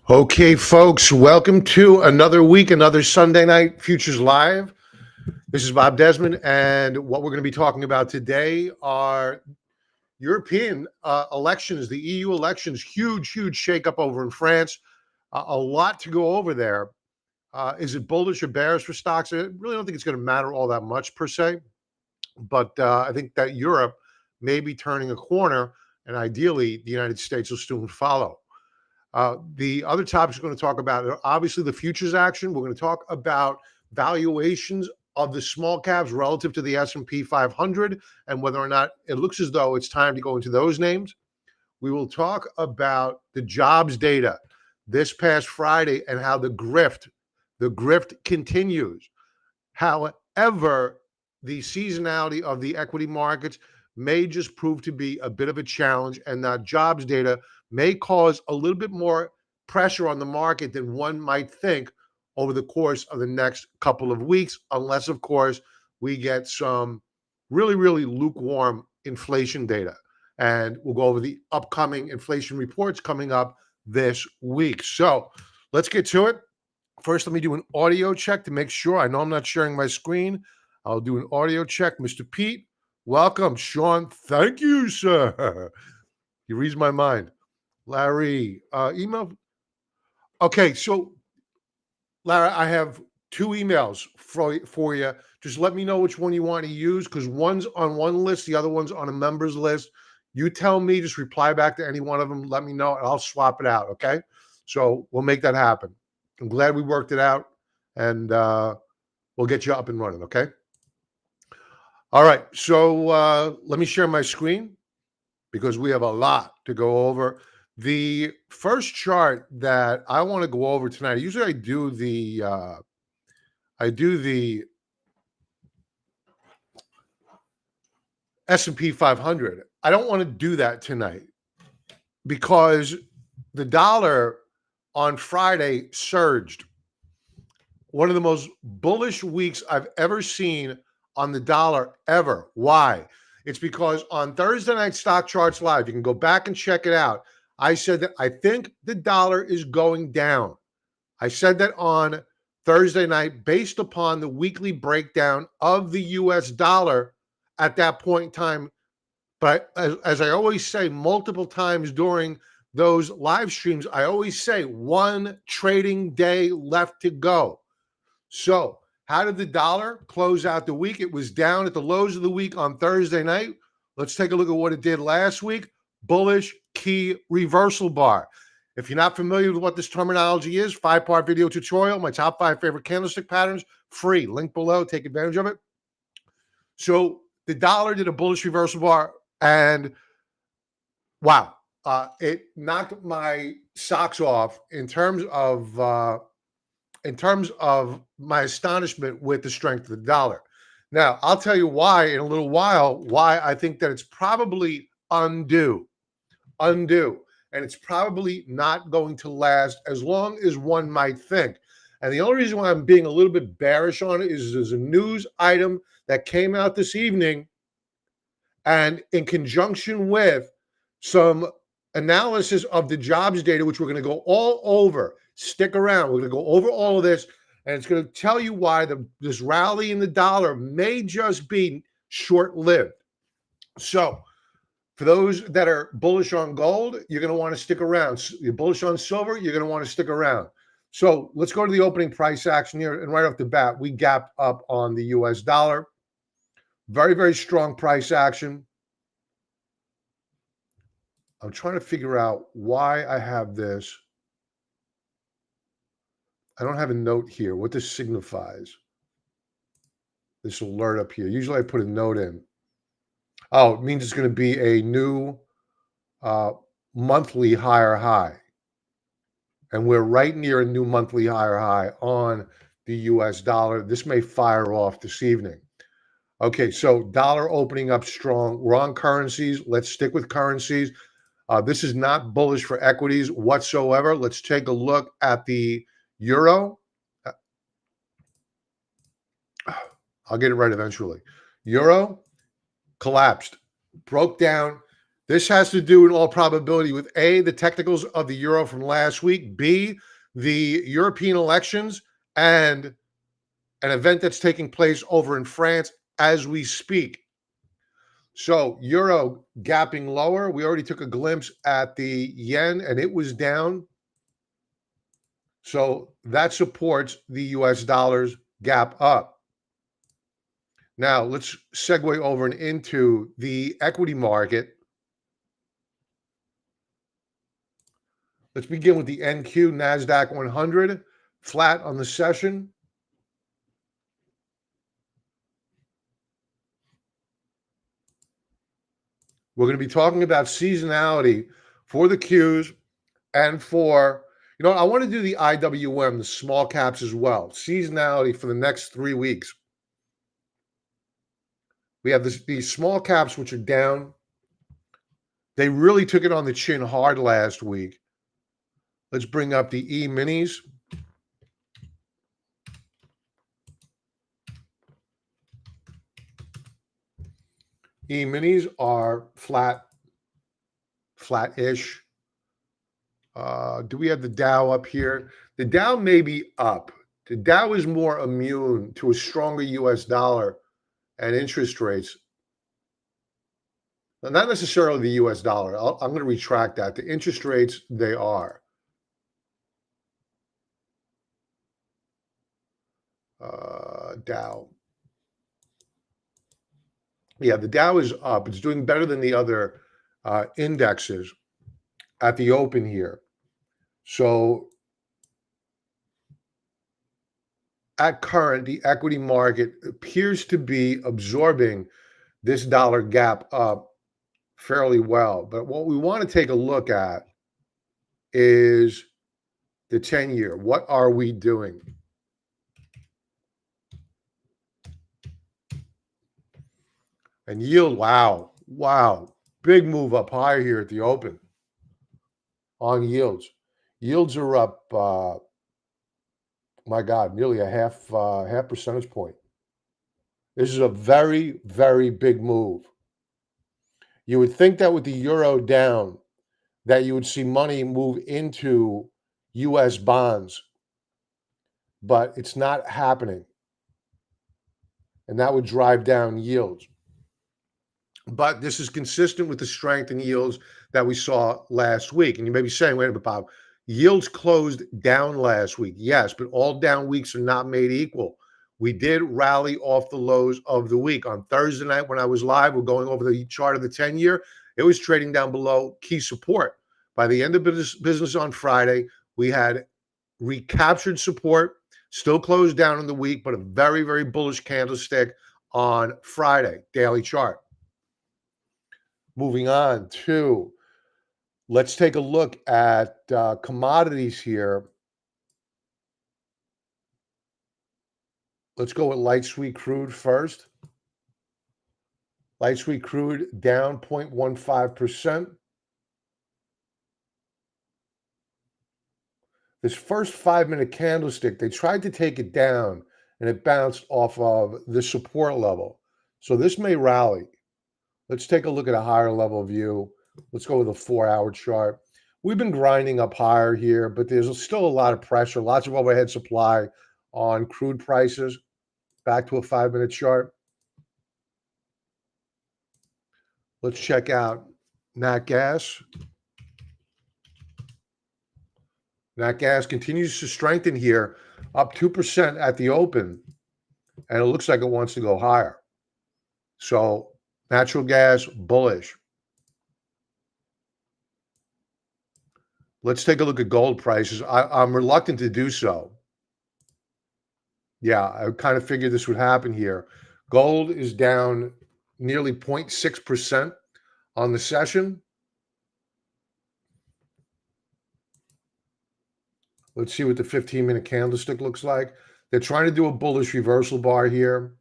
Okay, folks, welcome to another week, another Sunday night Futures Live. This is Bob Desmond, and what we're going to be talking about today are European elections, the EU elections, huge shakeup over in France. A lot to go over there. Is it bullish or bearish for stocks? I really don't think it's going to matter all that much per se, but I think that Europe may be turning a corner, and ideally, the United States will soon follow. The other topics we're going to talk about are obviously the futures action. We're going to talk about valuations of the small caps relative to the S&P 500 and whether or not it looks as though it's time to go into those names. We will talk about the jobs data this past Friday and how the grift continues. However, the seasonality of the equity markets may just prove to be a bit of a challenge, and that jobs data may cause a little bit more pressure on the market than one might think over the course of the next couple of weeks, unless, of course, we get some really lukewarm inflation data. And we'll go over the upcoming inflation reports coming up this week. So let's get to it. First, let me do an audio check to make sure. I know I'm not sharing my screen. I'll do an audio check. Mr. Pete, welcome. Sean, thank you, sir. He reads my mind. Larry, email. Okay, so Larry, I have two emails for you. Just let me know which one you want to use, because one's on one list, the other one's on a members list. You tell me, just reply back to any one of them. Let me know, and I'll swap it out, okay? So we'll make that happen. I'm glad we worked it out, and we'll get you up and running, okay? All right, so let me share my screen because we have a lot to go over. The first chart that I want to go over tonight, usually I do the S&P 500. I don't want to do that tonight because the dollar on Friday surged. One of the most bullish weeks I've ever seen on the dollar ever. Why? It's because on Thursday night Stock Charts Live, you can go back and check it out. I said that I think the dollar is going down. I said that on Thursday night based upon the weekly breakdown of the US dollar at that point in time. But as I always say multiple times during those live streams, I always say one trading day left to go. So how did the dollar close out the week? It was down at the lows of the week on Thursday night. Let's take a look at what it did last week. Bullish key reversal bar. If you're not familiar with what this terminology is, 5-part video tutorial, my top 5 favorite candlestick patterns, free. Link below. Take advantage of it. So the dollar did a bullish reversal bar, and wow, it knocked my socks off in terms of my astonishment with the strength of the dollar. Now, I'll tell you why in a little while, why I think that it's probably undue, and it's probably not going to last as long as one might think. And the only reason why I'm being a little bit bearish on it is there's a news item that came out this evening, and in conjunction with some analysis of the jobs data, which we're going to go all over. Stick around. We're going to go over all of this, and it's going to tell you why this rally in the dollar may just be short-lived. So for those that are bullish on gold, you're going to want to stick around. You're bullish on silver, you're going to want to stick around. So let's go to the opening price action here. And right off the bat, we gapped up on the US dollar. Very strong price action. I'm trying to figure out why I have this. I don't have a note here. What this signifies. This alert up here. Usually I put a note in. Oh, it means it's going to be a new monthly higher high. And we're right near a new monthly higher high on the US dollar. This may fire off this evening. Okay, so dollar opening up strong. We're on currencies. Let's stick with currencies. This is not bullish for equities whatsoever. Let's take a look at the euro. I'll get it right eventually. Euro collapsed, broke down. This has to do in all probability with A, the technicals of the euro from last week, B, the European elections, and an event that's taking place over in France as we speak. So euro gapping lower. We already took a glimpse at the yen and it was down. So that supports the US dollar's gap up. Now let's segue over and into the equity market. Let's begin with the NQ NASDAQ 100, flat on the session. We're going to be talking about seasonality for the Qs and for, I want to do the IWM, the small caps as well. Seasonality for the next 3 weeks. We have these small caps, which are down. They really took it on the chin hard last week. Let's bring up the E-minis. E-minis are flat-ish. Do we have the Dow up here? The Dow may be up. The Dow is more immune to a stronger US dollar and interest rates. Now, not necessarily the US dollar. I'm going to retract that. The interest rates, they are. Dow. Yeah, the Dow is up. It's doing better than the other indexes at the open here. So at current, the equity market appears to be absorbing this dollar gap up fairly well. But what we want to take a look at is the 10-year. What are we doing? And yield, wow, big move up higher here at the open on yields. Yields are up, my God, nearly a half percentage point. This is a very, very big move. You would think that with the euro down, that you would see money move into U.S. bonds, but it's not happening. And that would drive down yields. But this is consistent with the strength in yields that we saw last week. And you may be saying, wait a minute, Bob, yields closed down last week. Yes, but all down weeks are not made equal. We did rally off the lows of the week. On Thursday night when I was live, we're going over the chart of the 10-year. It was trading down below key support. By the end of business on Friday, we had recaptured support, still closed down in the week, but a very, very bullish candlestick on Friday, daily chart. Moving on to, let's take a look at commodities here. Let's go with light sweet crude first. Light sweet crude down 0.15%. This first 5-minute candlestick, they tried to take it down and it bounced off of the support level. So this may rally. Let's take a look at a higher level view. Let's go with a 4-hour chart. We've been grinding up higher here, but there's still a lot of pressure, lots of overhead supply on crude prices. Back to a 5-minute chart. Let's check out nat gas. Nat gas continues to strengthen here, up 2% at the open, and it looks like it wants to go higher. So natural gas, bullish. Let's take a look at gold prices. I'm reluctant to do so. Yeah, I kind of figured this would happen here. Gold is down nearly 0.6% on the session. Let's see what the 15-minute candlestick looks like. They're trying to do a bullish reversal bar here.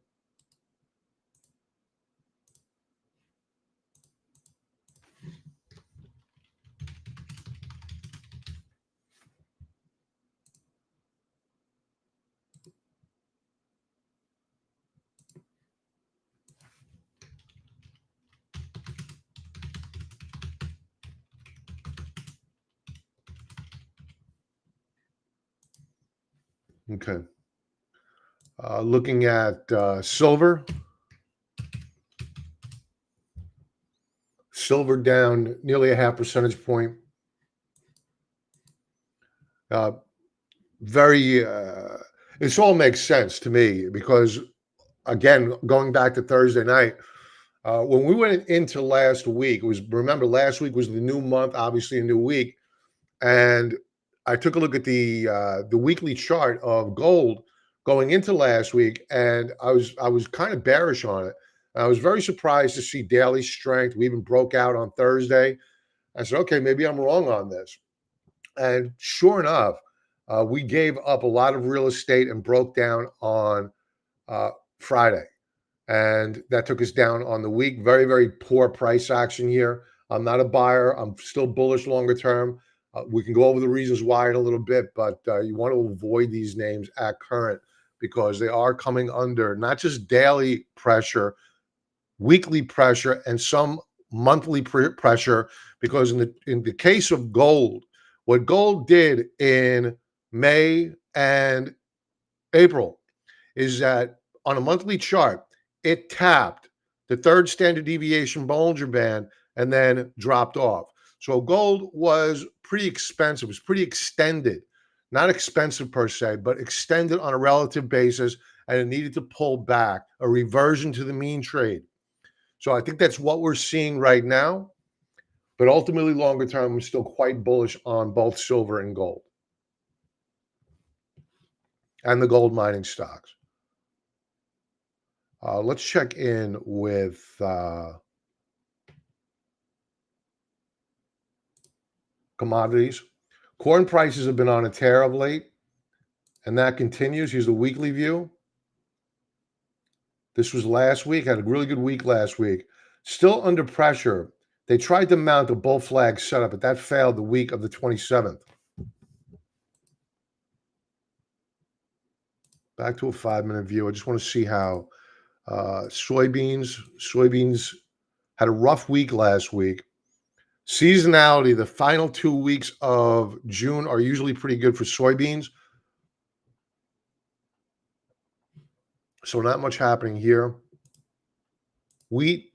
Okay. Looking at silver. Silver down nearly a half percentage point. Uh, very, this all makes sense to me because, again, going back to Thursday night, when we went into last week, remember last week was the new month, obviously a new week, and I took a look at the weekly chart of gold going into last week, and I was kind of bearish on it. I was very surprised to see daily strength. We even broke out on Thursday. I said, okay, maybe I'm wrong on this. And sure enough, we gave up a lot of real estate and broke down on Friday. And that took us down on the week. Very, very poor price action here. I'm not a buyer. I'm still bullish longer term. We can go over the reasons why in a little bit, but you want to avoid these names at current because they are coming under not just daily pressure, weekly pressure, and some monthly pressure. Because in the case of gold, what gold did in May and April is that on a monthly chart, it tapped the third standard deviation Bollinger Band and then dropped off. So gold was pretty expensive. It was pretty extended, not expensive per se, but extended on a relative basis, and it needed to pull back, a reversion to the mean trade. So I think that's what we're seeing right now. But ultimately, longer term, I'm still quite bullish on both silver and gold and the gold mining stocks. Let's check in with commodities. Corn prices have been on a tear of late, and that continues. Here's the weekly view. This was last week. Had a really good week last week. Still under pressure. They tried to mount a bull flag setup, but that failed the week of the 27th. Back to a 5-minute view. I just want to see how soybeans had a rough week last week. Seasonality, the final 2 weeks of June are usually pretty good for soybeans. So not much happening here. Wheat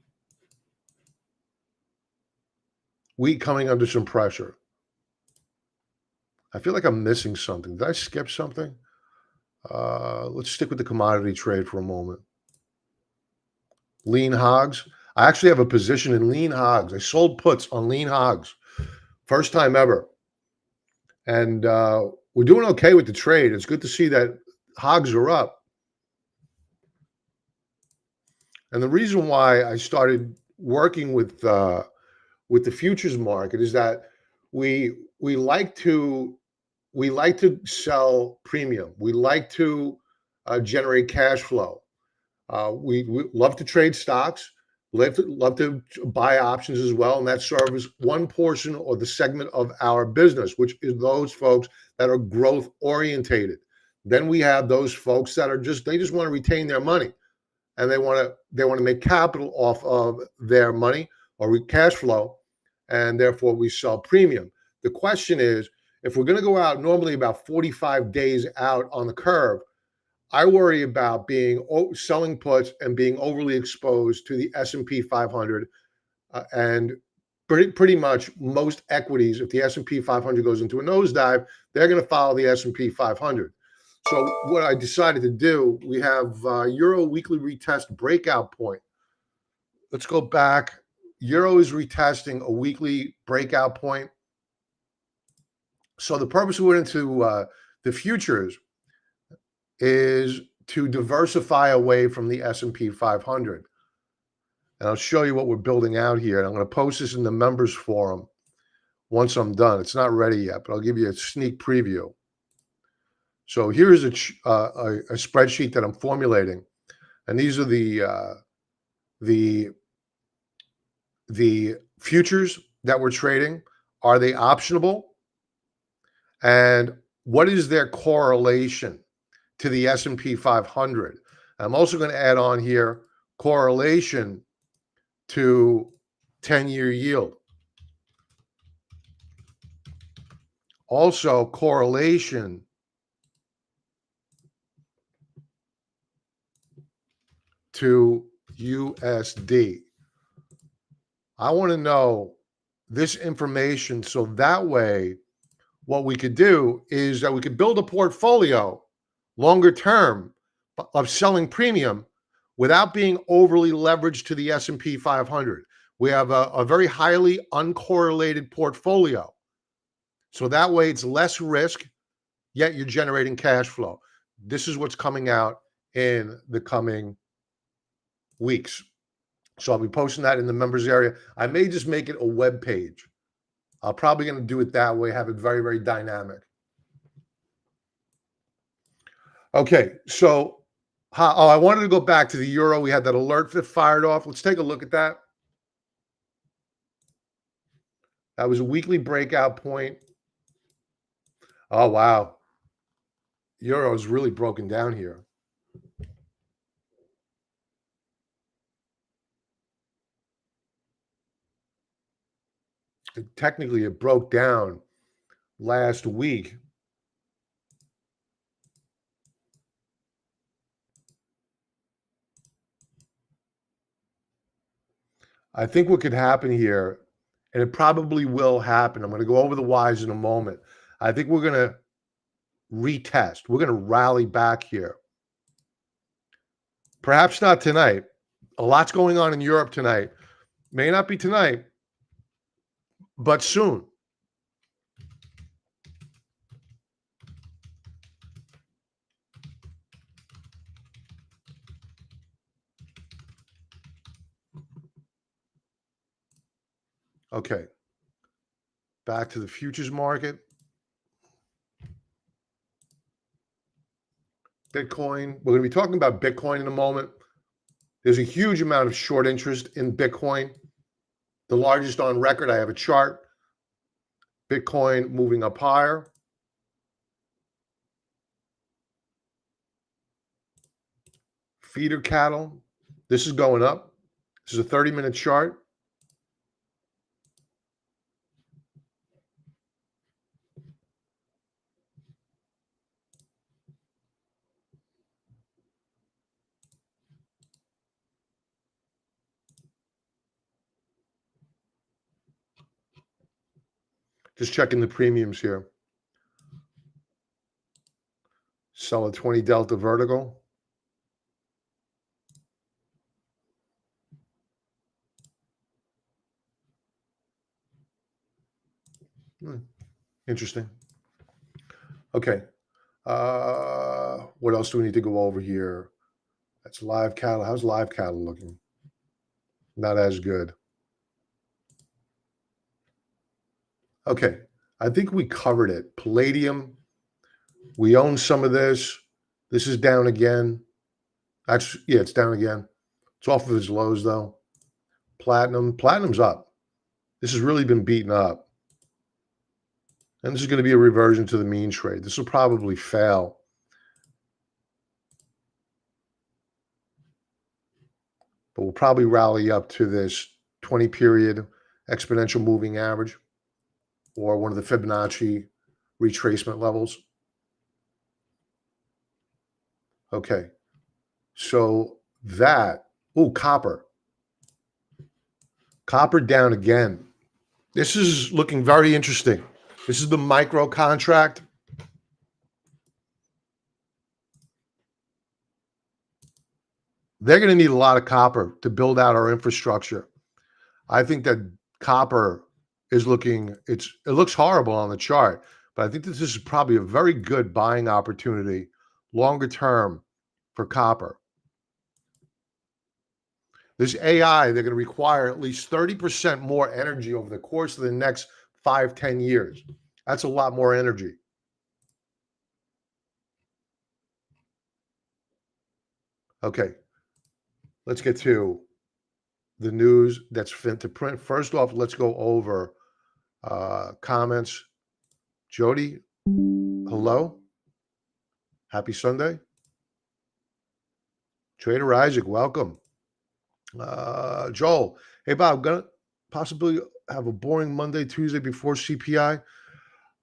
coming under some pressure. I feel like I'm missing something. Did I skip something? Let's stick with the commodity trade for a moment. Lean hogs. I actually have a position in lean hogs. I sold puts on lean hogs. First time ever. And we're doing okay with the trade. It's good to see that hogs are up. And the reason why I started working with the futures market is that we like to sell premium. We like to generate cash flow. We love to trade stocks. Love to buy options as well, and that serves one portion or the segment of our business, which is those folks that are growth orientated. Then we have those folks that are they just want to retain their money, and they want to make capital off of their money or cash flow, and therefore we sell premium. The question is, if we're going to go out normally about 45 days out on the curve, I worry about selling puts and being overly exposed to the S&P 500, and pretty much most equities. If the S&P 500 goes into a nosedive, they're going to follow the S&P 500. So what I decided to do, we have Euro weekly retest breakout point. Let's go back. Euro is retesting a weekly breakout point. So the purpose we went into the futures is to diversify away from the S&P 500. And I'll show you what we're building out here. And I'm going to post this in the members forum once I'm done. It's not ready yet, but I'll give you a sneak preview. So here's a spreadsheet that I'm formulating. And these are the futures that we're trading. Are they optionable? And what is their correlation to the S&P 500? I'm also going to add on here correlation to 10-year yield. Also correlation to USD. I want to know this information so that way what we could do is that we could build a portfolio longer term of selling premium without being overly leveraged to the S&P 500. We have a very highly uncorrelated portfolio. So that way it's less risk, yet you're generating cash flow. This is what's coming out in the coming weeks. So I'll be posting that in the members area. I may just make it a web page. I'm probably going to do it that way, have it very, very dynamic. Okay, so I wanted to go back to the euro. We had that alert that fired off. Let's take a look at that. That was a weekly breakout point. Oh, wow. Euro is really broken down here. Technically, it broke down last week. I think what could happen here, and it probably will happen, I'm going to go over the whys in a moment. I think we're going to retest. We're going to rally back here. Perhaps not tonight. A lot's going on in Europe tonight. May not be tonight, but soon. Okay. Back to the futures market. Bitcoin. We're going to be talking about Bitcoin in a moment. There's a huge amount of short interest in Bitcoin. The largest on record. I have a chart. Bitcoin moving up higher. Feeder cattle. This is going up. This is a 30-minute chart. Just checking the premiums here. Sell a 20 delta vertical. Interesting. Okay. What else do we need to go over here? That's live cattle. How's live cattle looking? Not as good. Okay. I think we covered it. Palladium. We own some of this. This is down again. Actually, yeah, it's down again. It's off of its lows, though. Platinum. Platinum's up. This has really been beaten up. And this is going to be a reversion to the mean trade. This will probably fail. But we'll probably rally up to this 20-period exponential moving average or one of the Fibonacci retracement levels. Okay. So that, copper. Copper down again. This is looking very interesting. This is the micro contract. They're going to need a lot of copper to build out our infrastructure. I think that copper is looking, it looks horrible on the chart, but I think this is probably a very good buying opportunity longer term for copper. This AI, they're going to require at least 30% more energy over the course of the next 5-10 years. That's a lot more energy. Okay. Let's get to the news that's fit to print. First off, let's go over comments. Jody, hello. Happy Sunday. Trader Isaac, welcome. Joel, hey Bob, gonna possibly have a boring Monday, Tuesday before CPI?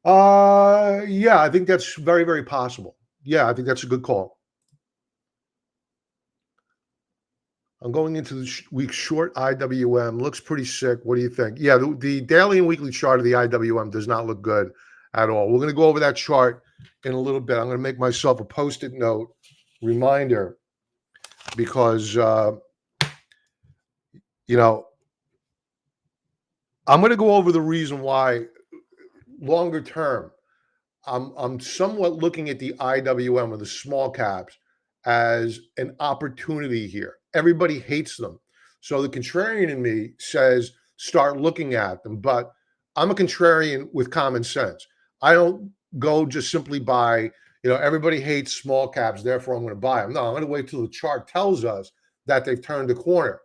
Yeah, I think that's very, very possible. Yeah, I think that's a good call. I'm going into the week short IWM. Looks pretty sick. What do you think? Yeah, the daily and weekly chart of the IWM does not look good at all. We're going to go over that chart in a little bit. I'm going to make myself a post-it note reminder because, I'm going to go over the reason why longer term I'm somewhat looking at the IWM or the small caps as an opportunity here. Everybody hates them. So the contrarian in me says start looking at them, but I'm a contrarian with common sense. I don't go just simply by, everybody hates small caps, therefore I'm going to buy them. No, I'm going to wait till the chart tells us that they've turned a corner.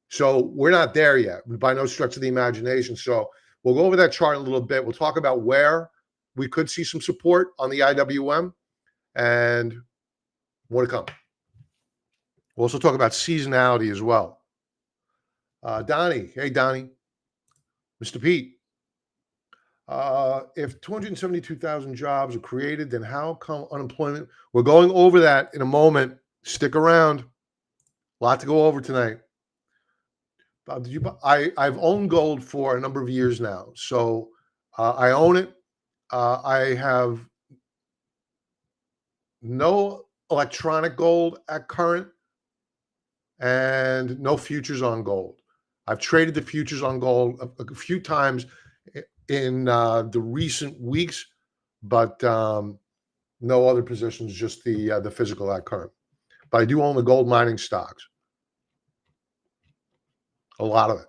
So we're not there yet by no stretch of the imagination. So we'll go over that chart in a little bit. We'll talk about where we could see some support on the IWM and more to come. We'll also talk about seasonality as well. Donnie, hey Donnie, Mr. Pete. If 272,000 jobs are created, then how come unemployment? We're going over that in a moment. Stick around. A lot to go over tonight. Bob, I've owned gold for a number of years now, so I own it. I have no electronic gold at current and no futures on gold. I've traded the futures on gold a few times in the recent weeks, but no other positions, just the physical at current. But I do own the gold mining stocks, a lot of it.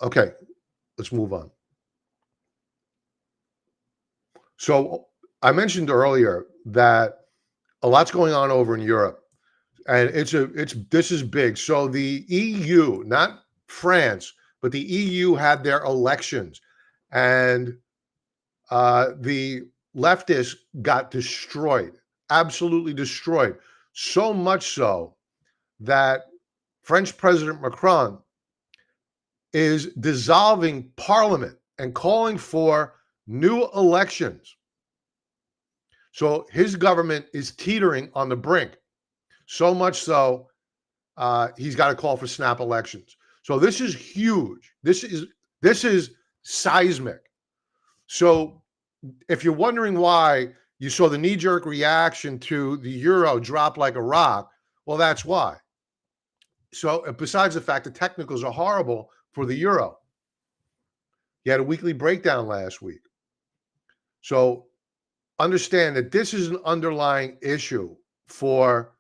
Okay, let's move on. So I mentioned earlier that a lot's going on over in Europe, and this is big. So the EU, not France, but the EU had their elections, and the leftists got destroyed, absolutely destroyed. So much so that French President Macron is dissolving parliament and calling for new elections. So his government is teetering on the brink. So much so, he's got to call for snap elections. So this is huge. This is seismic. So if you're wondering why you saw the knee-jerk reaction to the euro drop like a rock, well, that's why. So besides the fact the technicals are horrible for the euro, you had a weekly breakdown last week. So understand that this is an underlying issue for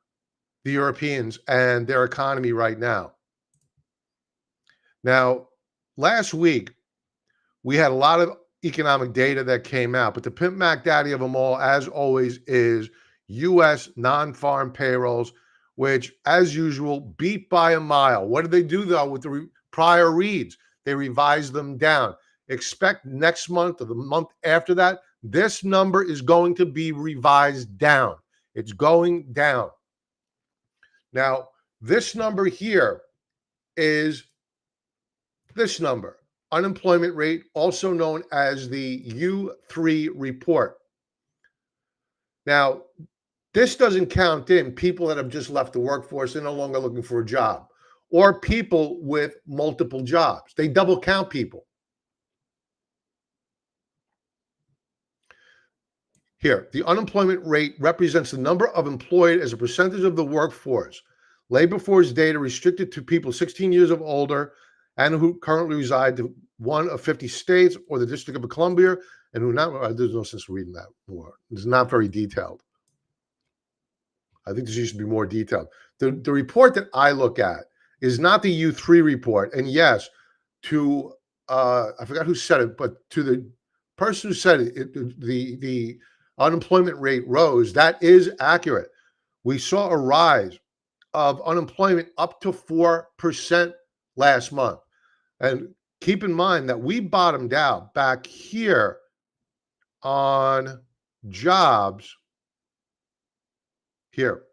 the Europeans and their economy right now. Now, last week, we had a lot of economic data that came out, but the Pimp Mac Daddy of them all, as always, is U.S. non-farm payrolls, which, as usual, beat by a mile. What did they do, though, with the prior reads? They revised them down. Expect next month or the month after that, this number is going to be revised down. It's going down. Now, this number here is this number, unemployment rate, also known as the U3 report. Now, this doesn't count in people that have just left the workforce and no longer looking for a job, or people with multiple jobs. They double count people. Here, the unemployment rate represents the number of employed as a percentage of the workforce. Labor force data restricted to people 16 years of older and who currently reside in one of 50 states or the District of Columbia, and who not, there's no sense reading that more. It's not very detailed. I think this should be more detailed. The report that I look at is not the U3 report. And yes, to, I forgot who said it, but to the person who said it, the unemployment rate rose. That is accurate. We saw a rise of unemployment up to 4% last month. And keep in mind that we bottomed out back here on jobs here,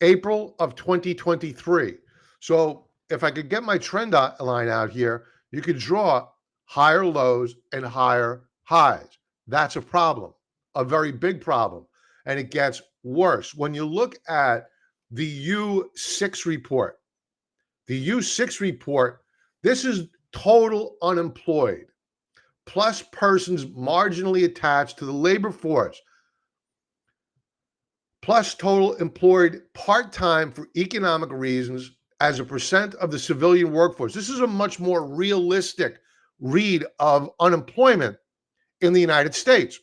April of 2023. So if I could get my trend line out here, you could draw higher lows and higher highs. That's a problem, a very big problem. And it gets worse. When you look at the U6 report. The U6 report, this is total unemployed, plus persons marginally attached to the labor force, plus total employed part-time for economic reasons as a percent of the civilian workforce. This is a much more realistic read of unemployment in the United States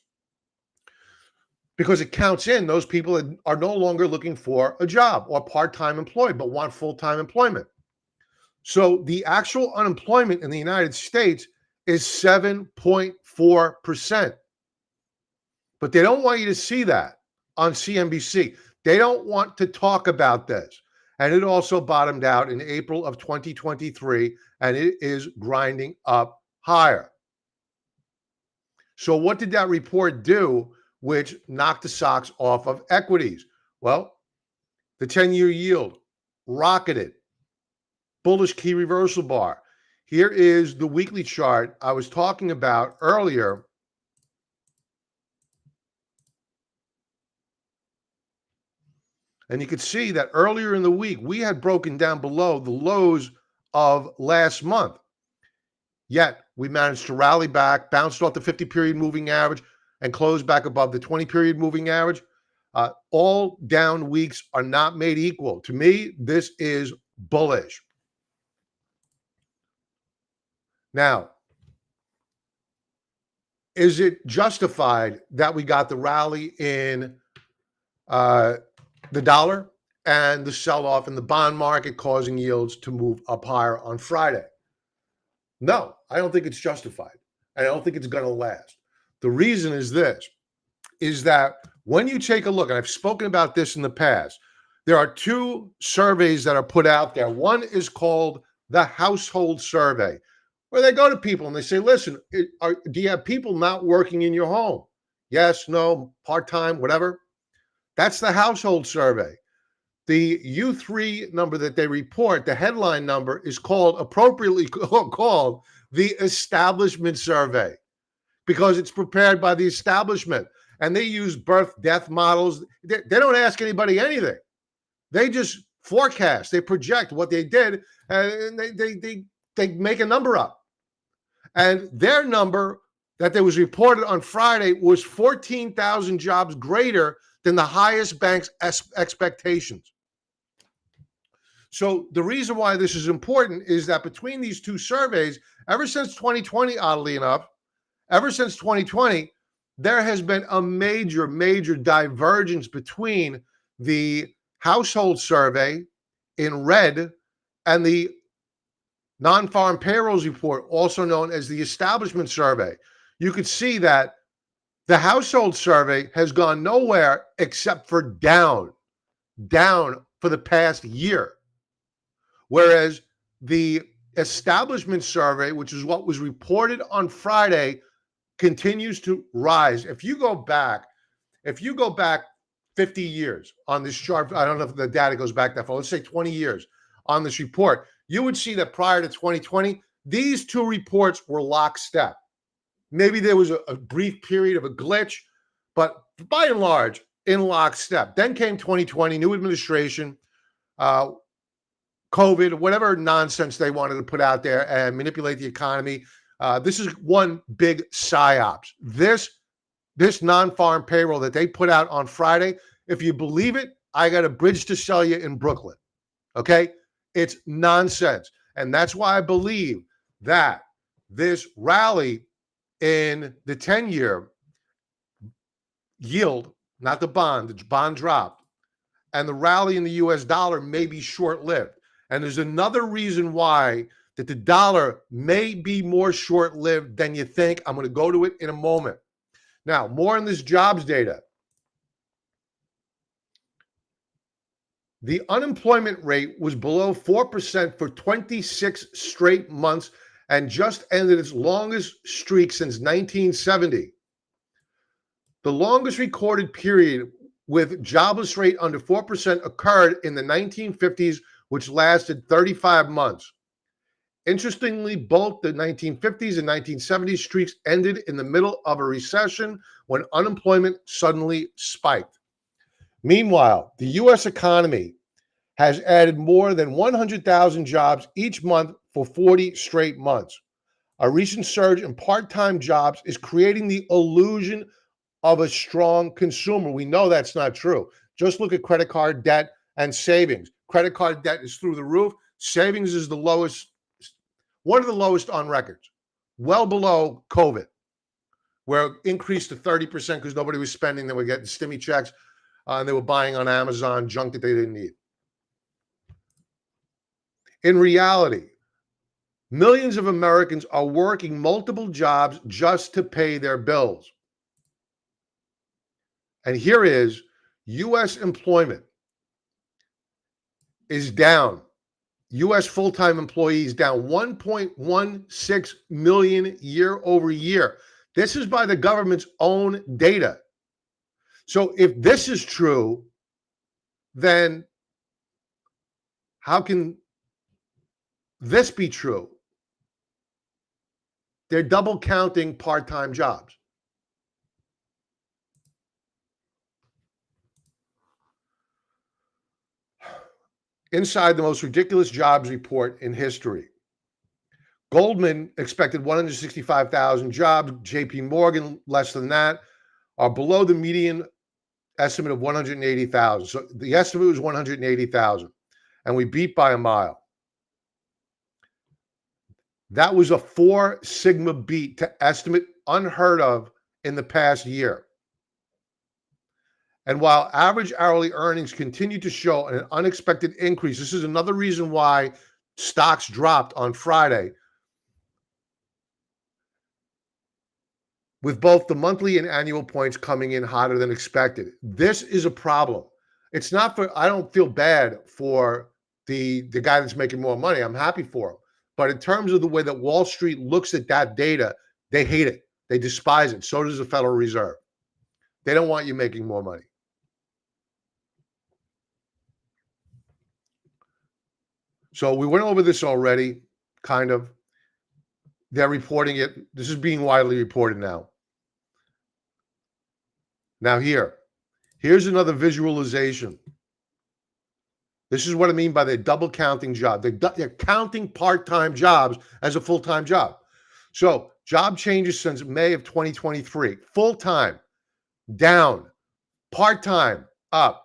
because it counts in those people that are no longer looking for a job or part-time employed but want full-time employment. So the actual unemployment in the United States is 7.4%. But they don't want you to see that on CNBC. They don't want to talk about this. And it also bottomed out in April of 2023, and it is grinding up higher. So what did that report do which knocked the socks off of equities? Well, the 10-year yield rocketed. Bullish key reversal bar. Here is the weekly chart I was talking about earlier. And you could see that earlier in the week, we had broken down below the lows of last month. Yet, we managed to rally back, bounced off the 50-period moving average, and closed back above the 20-period moving average. All down weeks are not made equal. To me, this is bullish. Now, is it justified that we got the rally in the dollar and the sell-off in the bond market causing yields to move up higher on Friday? No, I don't think it's justified. And I don't think it's going to last. The reason is this, is that when you take a look, and I've spoken about this in the past, there are two surveys that are put out there. One is called the Household Survey, where they go to people and they say, listen, do you have people not working in your home? Yes, no, part-time, whatever. That's the Household Survey. The U3 number that they report, the headline number, is called, appropriately called, the Establishment Survey, because it's prepared by the establishment. And they use birth-death models. They don't ask anybody anything. They just forecast. They project what they did, and they make a number up. And their number that was reported on Friday was 14,000 jobs greater than the highest bank's expectations. So the reason why this is important is that between these two surveys, ever since 2020, oddly enough, ever since 2020, there has been a major, major divergence between the Household Survey in red and the Non-Farm Payrolls Report, also known as the Establishment Survey. You could see that the Household Survey has gone nowhere except for down for the past year. Whereas the Establishment Survey, which is what was reported on Friday, continues to rise. If you go back 50 years on this chart, I don't know if the data goes back that far, let's say 20 years on this report, you would see that prior to 2020, these two reports were lockstep. Maybe there was a brief period of a glitch, but by and large, in lockstep. Then came 2020, new administration, COVID, whatever nonsense they wanted to put out there and manipulate the economy. This is one big psyops. This non-farm payroll that they put out on Friday, if you believe it, I got a bridge to sell you in Brooklyn. Okay? It's nonsense. And that's why I believe that this rally in the 10-year yield, not the bond dropped, and the rally in the US dollar may be short-lived. And there's another reason why that the dollar may be more short-lived than you think. I'm going to go to it in a moment. Now, more on this jobs data. The unemployment rate was below 4% for 26 straight months and just ended its longest streak since 1970. The longest recorded period with jobless rate under 4% occurred in the 1950s, which lasted 35 months. Interestingly, both the 1950s and 1970s streaks ended in the middle of a recession when unemployment suddenly spiked. Meanwhile, the U.S. economy has added more than 100,000 jobs each month for 40 straight months. A recent surge in part-time jobs is creating the illusion of a strong consumer. We know that's not true. Just look at credit card debt and savings. Credit card debt is through the roof. Savings is the lowest, one of the lowest on records, well below COVID, where it increased to 30% because nobody was spending. They were getting stimmy checks and they were buying on Amazon junk that they didn't need. In reality, millions of Americans are working multiple jobs just to pay their bills. And here is U.S. employment is down. U.S. full-time employees down 1.16 million year over year. This is by the government's own data. So if this is true, then how can this be true? They're double counting part-time jobs. Inside the most ridiculous jobs report in history. Goldman expected 165,000 jobs. JP Morgan, less than that, are below the median estimate of 180,000. So the estimate was 180,000, and we beat by a mile. That was a 4 sigma beat to estimate unheard of in the past year. And while average hourly earnings continue to show an unexpected increase, this is another reason why stocks dropped on Friday, with both the monthly and annual points coming in hotter than expected. This is a problem. It's not for, I don't feel bad for the guy that's making more money. I'm happy for him. But in terms of the way that Wall Street looks at that data, they hate it. They despise it. So does the Federal Reserve. They don't want you making more money. So we went over this already, kind of. They're reporting it. This is being widely reported now. Now here's another visualization. This is what I mean by the double counting job. They're counting part-time jobs as a full-time job. So job changes since May of 2023. Full-time, down. Part-time, up.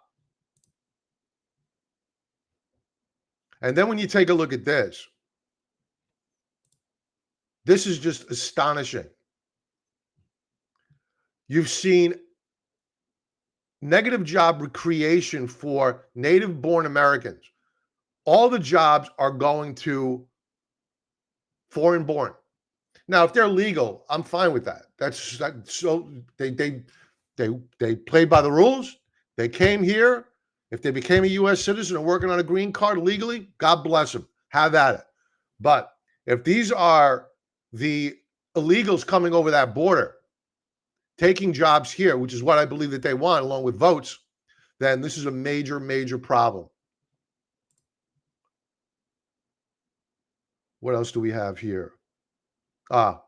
And then when you take a look at this is just astonishing. You've seen negative job creation for native-born Americans. All the jobs are going to foreign-born. Now, if they're legal, I'm fine with that. So they played by the rules. They came here. If they became a U.S. citizen and working on a green card legally, God bless them. Have at it. But if these are the illegals coming over that border, taking jobs here, which is what I believe that they want, along with votes, then this is a major, major problem. What else do we have here? The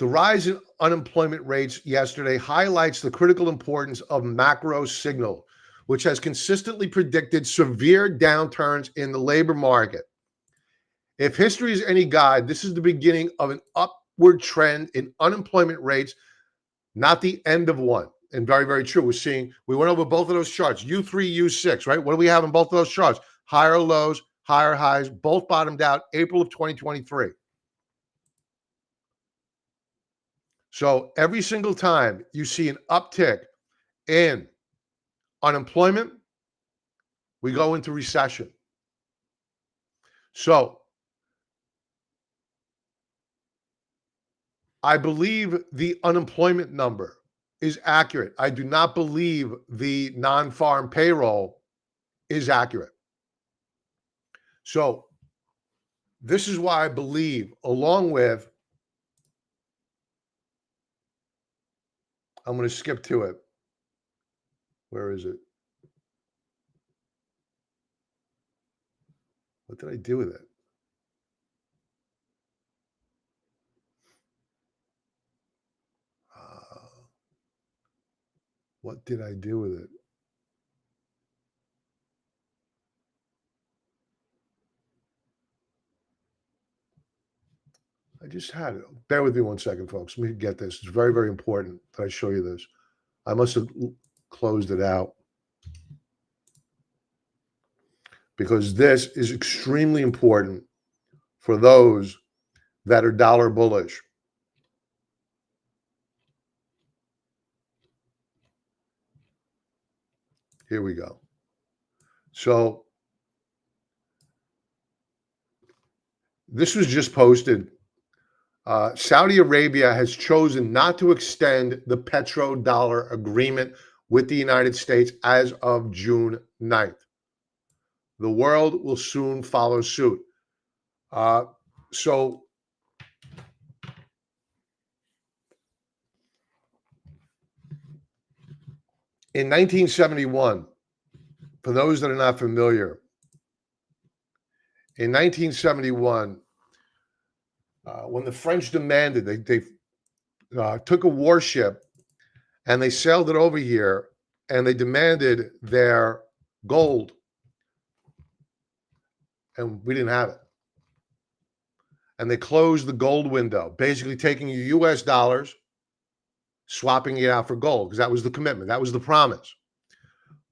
rise in unemployment rates yesterday highlights the critical importance of macro signal, which has consistently predicted severe downturns in the labor market. If history is any guide, this is the beginning of an upward trend in unemployment rates, not the end of one. And very, very true. We went over both of those charts, U3, U6, right? What do we have in both of those charts? Higher lows, higher highs, both bottomed out April of 2023. So every single time you see an uptick in unemployment, we go into recession. So I believe the unemployment number is accurate. I do not believe the non-farm payroll is accurate. So this is why I believe, along with, I'm going to skip to it. Where is it? What did I do with it? What did I do with it? I just had it. Bear with me 1 second, folks. Let me get this. It's very, very important that I show you this. I must have closed it out because this is extremely important for those that are dollar bullish. Here we go. So this was just posted. Saudi Arabia has chosen not to extend the petrodollar agreement with the United States as of June 9th. The world will soon follow suit. So in 1971, for those that are not familiar, in 1971, when the French demanded, they took a warship and they sailed it over here and they demanded their gold. And we didn't have it. And they closed the gold window, basically taking your US dollars, swapping it out for gold, because that was the commitment. That was the promise.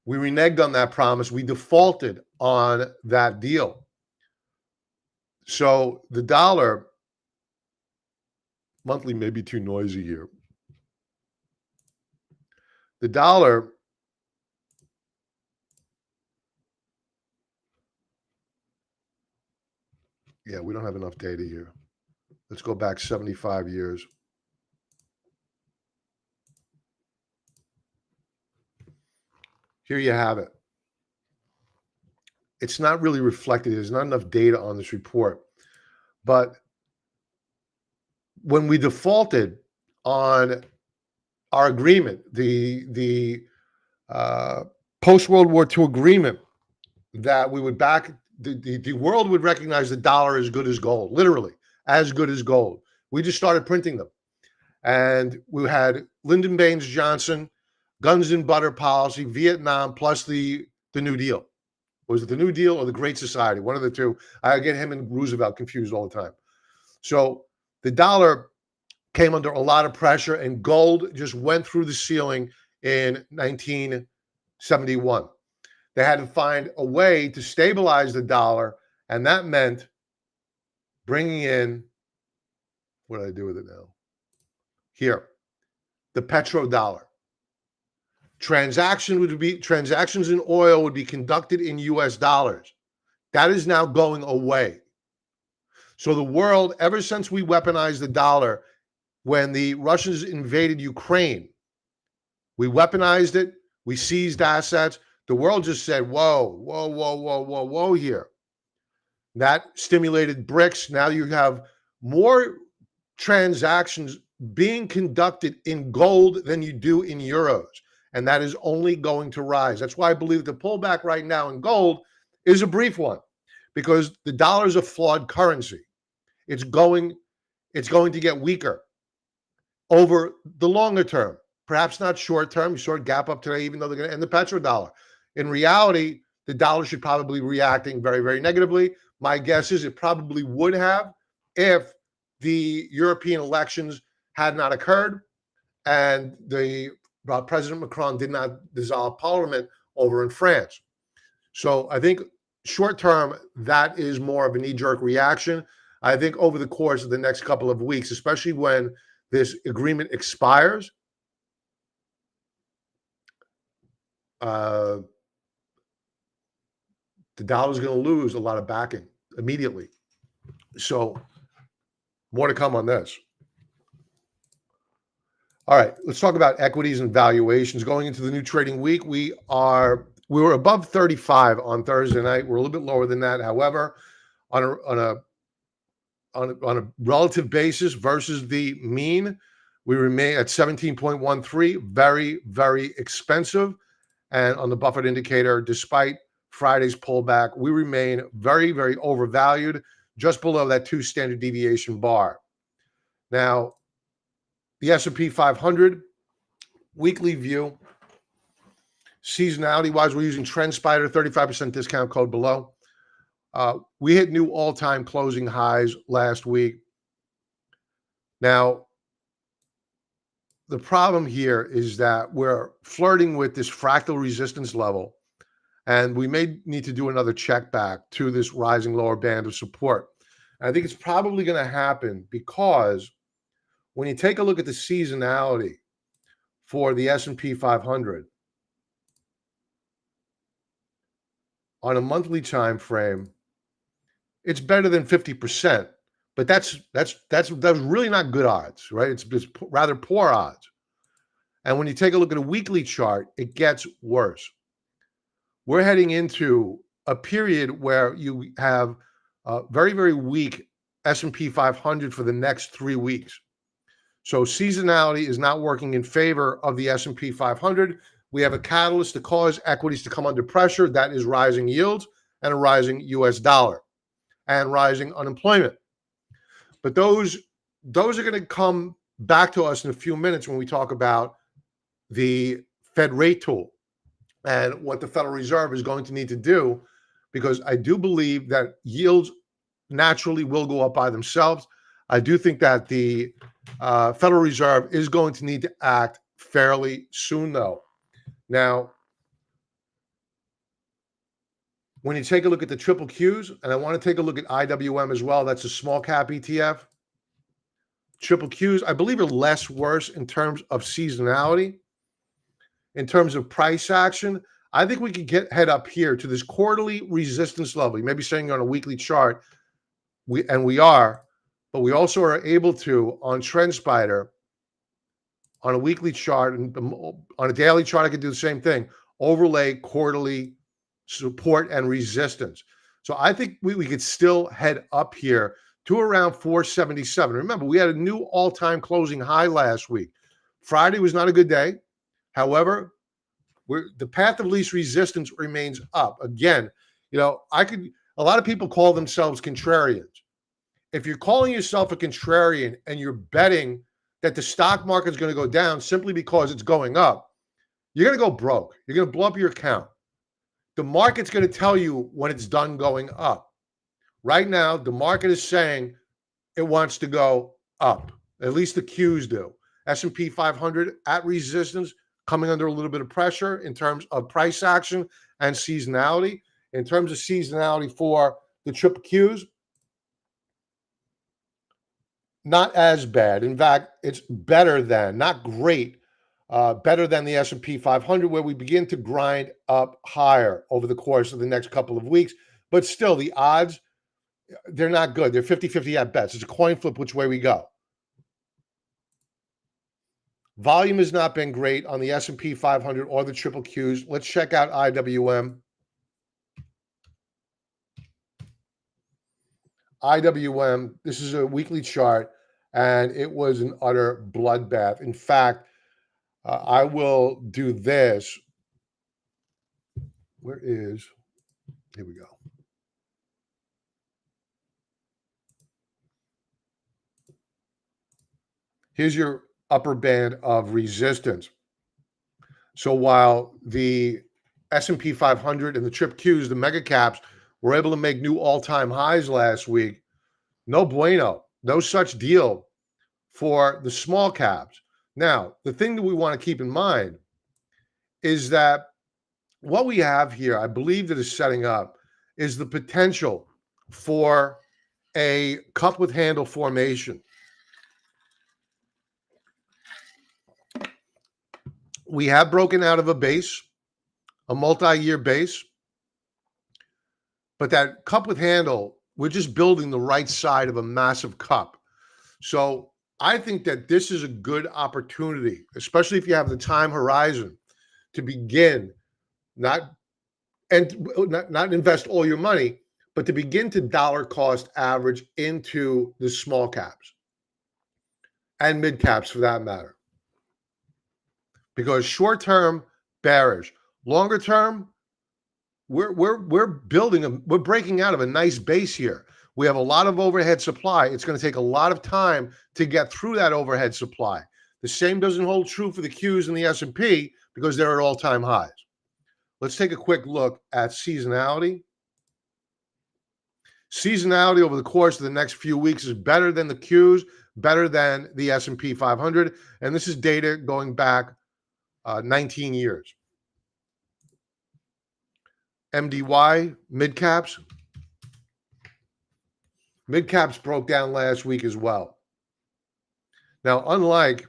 We reneged on that promise. We defaulted on that deal. So the dollar, monthly may be too noisy here. The dollar we don't have enough data here. Let's go back 75 years. Here you have it. It's not really reflected. There's not enough data on this report. But when we defaulted on our agreement, the post-World War II agreement, that we would back, the world would recognize the dollar as good as gold, literally as good as gold. We just started printing them. And we had Lyndon Baines Johnson, guns and butter policy, Vietnam, plus the New Deal. Was it the New Deal or the Great Society? One of the two. I get him and Roosevelt confused all the time. So the dollar came under a lot of pressure, and gold just went through the ceiling in 1971. They had to find a way to stabilize the dollar, and that meant bringing in, what do I do with it now? Here, the petrodollar. Transactions in oil would be conducted in US dollars. That is now going away. So the world, ever since we weaponized the dollar, when the Russians invaded Ukraine, we weaponized it, we seized assets. The world just said, whoa here. That stimulated BRICS. Now you have more transactions being conducted in gold than you do in euros. And that is only going to rise. That's why I believe the pullback right now in gold is a brief one, because the dollar is a flawed currency. It's going to get weaker over the longer term, perhaps not short term. You saw it gap up today, even though they're going to end the petrodollar. In reality, the dollar should probably be reacting very, very negatively. My guess is it probably would have if the European elections had not occurred and President Macron did not dissolve parliament over in France. So I think short term, that is more of a knee-jerk reaction. I think over the course of the next couple of weeks, especially when this agreement expires, the dollar is going to lose a lot of backing immediately. So more to come on this. All right, let's talk about equities and valuations. Going into the new trading week, we were above 35 on Thursday night. We're a little bit lower than that. However, on a relative basis versus the mean, we remain at 17.13, very, very expensive. And on the Buffett indicator, despite Friday's pullback, we remain very, very overvalued, just below that 2 standard deviation bar. Now, the S&P 500 weekly view, seasonality-wise, we're using TrendSpider, 35% discount code below. We hit new all-time closing highs last week. Now, the problem here is that we're flirting with this fractal resistance level, and we may need to do another check back to this rising lower band of support. And I think it's probably going to happen because when you take a look at the seasonality for the S&P 500 on a monthly time frame, it's better than 50%, but that's really not good odds, right? It's rather poor odds. And when you take a look at a weekly chart, it gets worse. We're heading into a period where you have a very, very weak S&P 500 for the next 3 weeks. So seasonality is not working in favor of the S&P 500. We have a catalyst to cause equities to come under pressure. That is rising yields and a rising US dollar and rising unemployment. But those are going to come back to us in a few minutes when we talk about the Fed rate tool and what the Federal Reserve is going to need to do, because I do believe that yields naturally will go up by themselves. I do think that the Federal Reserve is going to need to act fairly soon, though. Now, when you take a look at the triple Qs, and I want to take a look at IWM as well, that's a small cap ETF. Triple Qs, I believe, are less worse in terms of seasonality. In terms of price action, I think we could head up here to this quarterly resistance level. You may be saying on a weekly chart, we are, but we also are able to, on TrendSpider, on a weekly chart, and on a daily chart, I could do the same thing, overlay quarterly support and resistance. So I think we could still head up here to around 477. Remember, we had a new all-time closing high last week. Friday was not a good day. However, the path of least resistance remains up. Again, a lot of people call themselves contrarians. If you're calling yourself a contrarian and you're betting that the stock market is going to go down simply because it's going up, you're going to go broke. You're going to blow up your account. The market's going to tell you when it's done going up. Right now, the market is saying it wants to go up. At least the Qs do. S&P 500 at resistance, coming under a little bit of pressure in terms of price action and seasonality. In terms of seasonality for the triple Qs, not as bad. In fact, it's better than, not great, better than the S&P 500, where we begin to grind up higher over the course of the next couple of weeks. But still, the odds, they're not good. They're 50-50 at best. It's a coin flip which way we go. Volume has not been great on the S&P 500 or the triple Qs. Let's check out IWM. IWM, this is a weekly chart, and it was an utter bloodbath. In fact, I will do this. Here we go. Here's your upper band of resistance. So while the S&P 500 and the Trip Qs, the mega caps, were able to make new all-time highs last week, no bueno, no such deal for the small caps. Now, the thing that we want to keep in mind is that what we have here, I believe that is setting up, is the potential for a cup with handle formation. We have broken out of a base, a multi-year base, but that cup with handle, we're just building the right side of a massive cup. So I think that this is a good opportunity, especially if you have the time horizon, to begin not invest all your money, but to begin to dollar cost average into the small caps and mid caps for that matter. Because short term, bearish. Longer term, we're breaking out of a nice base here. We have a lot of overhead supply. It's going to take a lot of time to get through that overhead supply. The same doesn't hold true for the Qs and the S&P because they're at all-time highs. Let's take a quick look at seasonality. Seasonality over the course of the next few weeks is better than the Qs, better than the S&P 500. And this is data going back 19 years. MDY, mid-caps. Mid-caps broke down last week as well. Now, unlike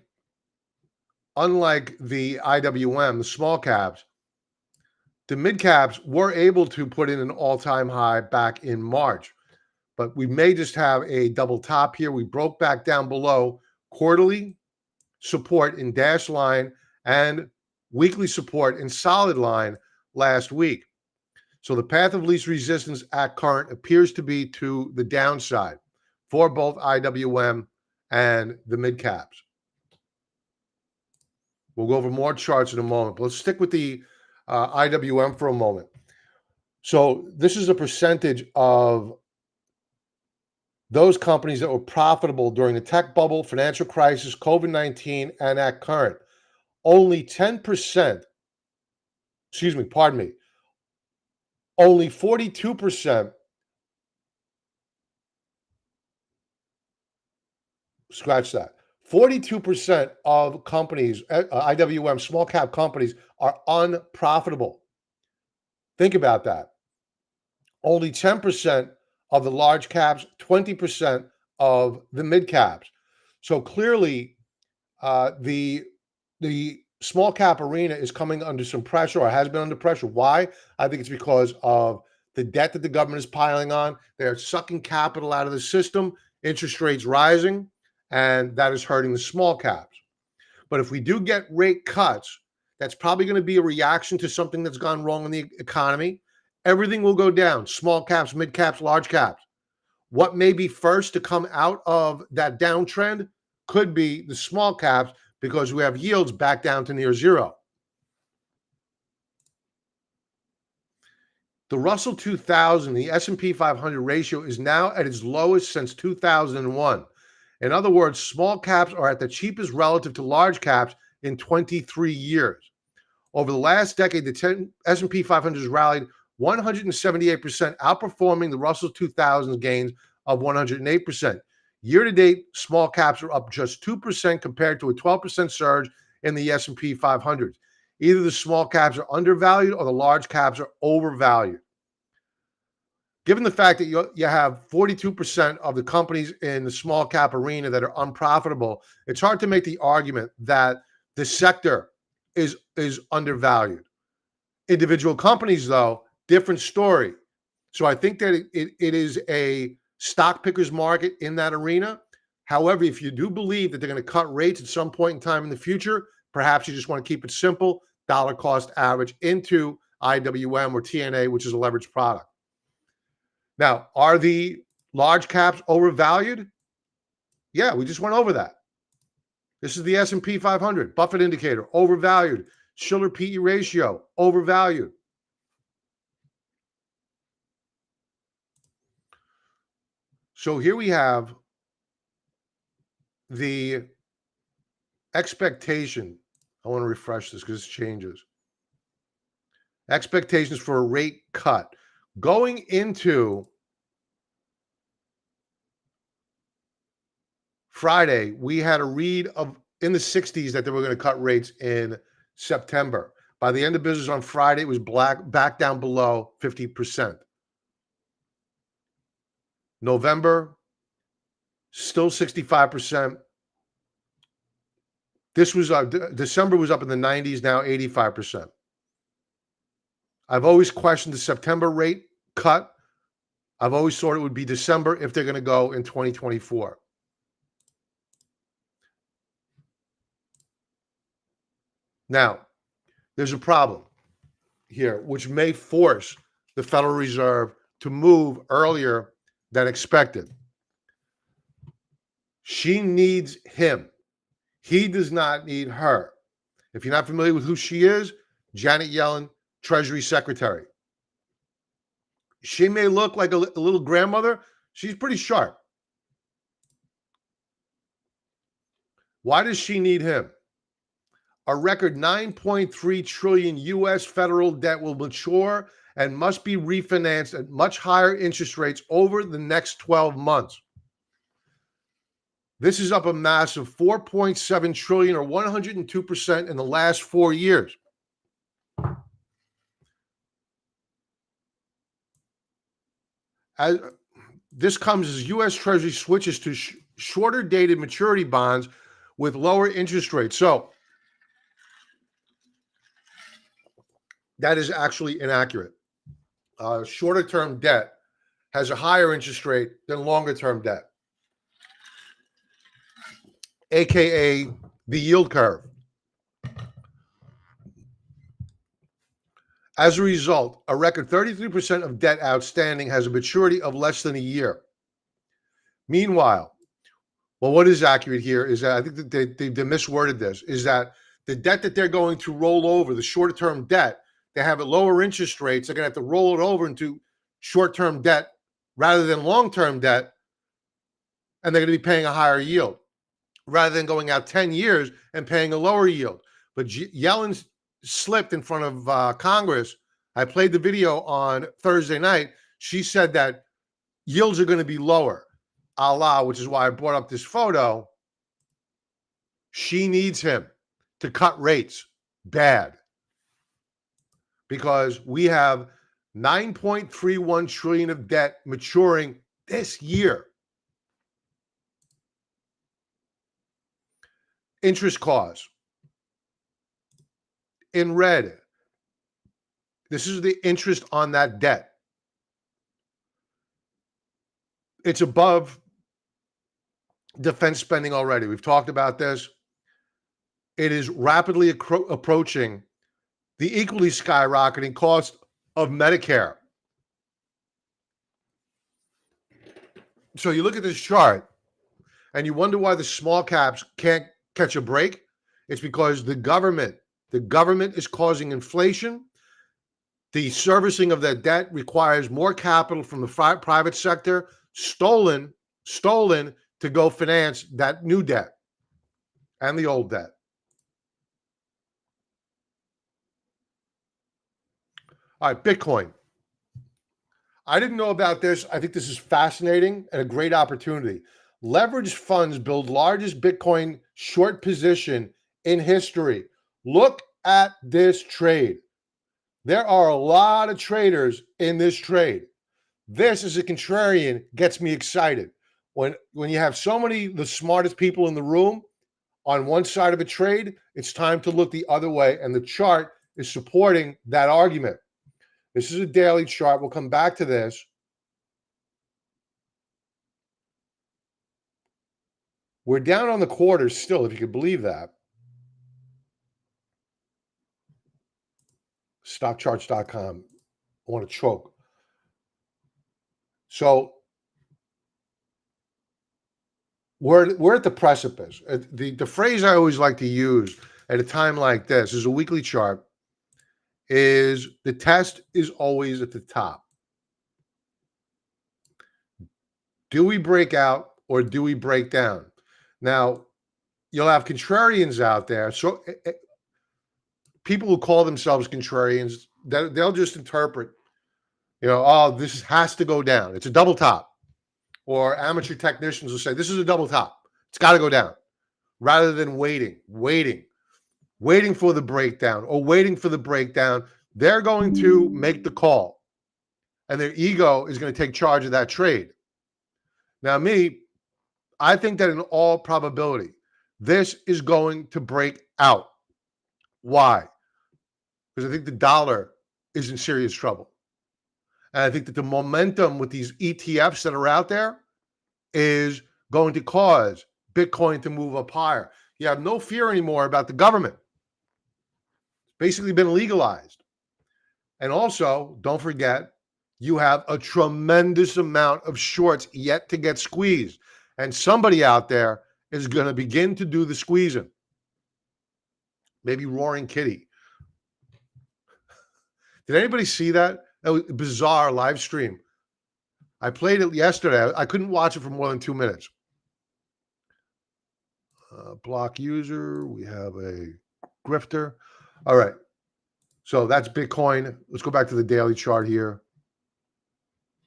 the IWM, the small caps, the mid-caps were able to put in an all-time high back in March. But we may just have a double top here. We broke back down below quarterly support in dash line and weekly support in solid line last week. So the path of least resistance at current appears to be to the downside for both IWM and the mid caps. We'll go over more charts in a moment, but let's stick with the IWM for a moment. So this is a percentage of those companies that were profitable during the tech bubble, financial crisis, COVID-19, and at current. Only 10%, only 42%, scratch that, 42% of companies, IWM, small cap companies, are unprofitable. Think about that. Only 10% of the large caps, 20% of the mid caps. So clearly, the small cap arena is coming under some pressure, or has been under pressure. Why? I think it's because of the debt that the government is piling on. They're sucking capital out of the system, interest rates rising, and that is hurting the small caps. But if we do get rate cuts, that's probably going to be a reaction to something that's gone wrong in the economy. Everything will go down. Small caps, mid caps, large caps. What may be first to come out of that downtrend could be the small caps, because we have yields back down to near zero. The Russell 2000, the S&P 500 ratio is now at its lowest since 2001. In other words, small caps are at the cheapest relative to large caps in 23 years. Over the last decade, the S&P 500 has rallied 178%, outperforming the Russell 2000's gains of 108%. Year-to-date, small caps are up just 2% compared to a 12% surge in the S&P 500. Either the small caps are undervalued or the large caps are overvalued. Given the fact that you have 42% of the companies in the small cap arena that are unprofitable, it's hard to make the argument that the sector is undervalued. Individual companies, though, different story. So I think that it is a stock pickers market in that arena. However, if you do believe that they're going to cut rates at some point in time in the future, perhaps you just want to keep it simple, dollar cost average into IWM or TNA, which is a leveraged product. Now, are the large caps overvalued? Yeah, we just went over that. This is the S&P 500, Buffett indicator, overvalued. Schiller PE ratio, overvalued. So here we have the expectation. I want to refresh this because it changes. Expectations for a rate cut. Going into Friday, we had a read of in the 60s that they were going to cut rates in September. By the end of business on Friday, it was back down below 50%. November, still 65%. This was December was up in the 90s, now 85%. I've always questioned the September rate cut. I've always thought it would be December if they're going to go in 2024. Now, there's a problem here, which may force the Federal Reserve to move earlier than expected. She needs him. He does not need her. If you're not familiar with who she is, Janet Yellen, Treasury Secretary. She may look like a little grandmother. She's pretty sharp. Why does she need him? A record 9.3 trillion U.S. federal debt will mature and must be refinanced at much higher interest rates over the next 12 months. This is up a massive 4.7 trillion or 102% in the last 4 years. As this comes as U.S. Treasury switches to shorter dated maturity bonds with lower interest rates. So that is actually inaccurate. Shorter term debt has a higher interest rate than longer term debt, aka the yield curve. As a result, a record 33% of debt outstanding has a maturity of less than a year. Meanwhile, well, what is accurate here is that I think that they misworded this, is that the debt that they're going to roll over, the shorter term debt, they have at lower interest rates, they're going to have to roll it over into short-term debt rather than long-term debt, and they're going to be paying a higher yield rather than going out 10 years and paying a lower yield. But Yellen slipped in front of Congress. I played the video on Thursday night. She said that yields are going to be lower, which is why I brought up this photo. She needs him to cut rates bad because we have 9.31 trillion of debt maturing this year. Interest costs in red. This is the interest on that debt. It's above defense spending already. We've talked about this. It is rapidly approaching the equally skyrocketing cost of Medicare. So you look at this chart and you wonder why the small caps can't catch a break. It's because the government is causing inflation. The servicing of that debt requires more capital from the private sector, stolen to go finance that new debt and the old debt. All right, Bitcoin. I didn't know about this. I think this is fascinating and a great opportunity. Leveraged funds build largest Bitcoin short position in history. Look at this trade. There are a lot of traders in this trade. This, as a contrarian, gets me excited. When you have so many the smartest people in the room on one side of a trade, it's time to look the other way, and the chart is supporting that argument. This is a daily chart. We'll come back to this. We're down on the quarters still, if you could believe that. Stockcharts.com. I want to choke. So we're at the precipice. The phrase I always like to use at a time like this is a weekly chart. Is the test is always at the top. Do we break out or do we break down? Now, you'll have contrarians out there. So people who call themselves contrarians, they'll just interpret, oh, this has to go down. It's a double top. Or amateur technicians will say, this is a double top. It's got to go down. Rather than waiting for the breakdown or waiting for the breakdown, they're going to make the call. And their ego is going to take charge of that trade. Now, I think that in all probability, this is going to break out. Why? Because I think the dollar is in serious trouble. And I think that the momentum with these ETFs that are out there is going to cause Bitcoin to move up higher. You have no fear anymore about the government. It's basically been legalized. And also, don't forget, you have a tremendous amount of shorts yet to get squeezed. And somebody out there is going to begin to do the squeezing. Maybe Roaring Kitty. Did anybody see that? That was a bizarre live stream. I played it yesterday. I couldn't watch it for more than 2 minutes. Block user. We have a grifter. All right. So that's Bitcoin. Let's go back to the daily chart here.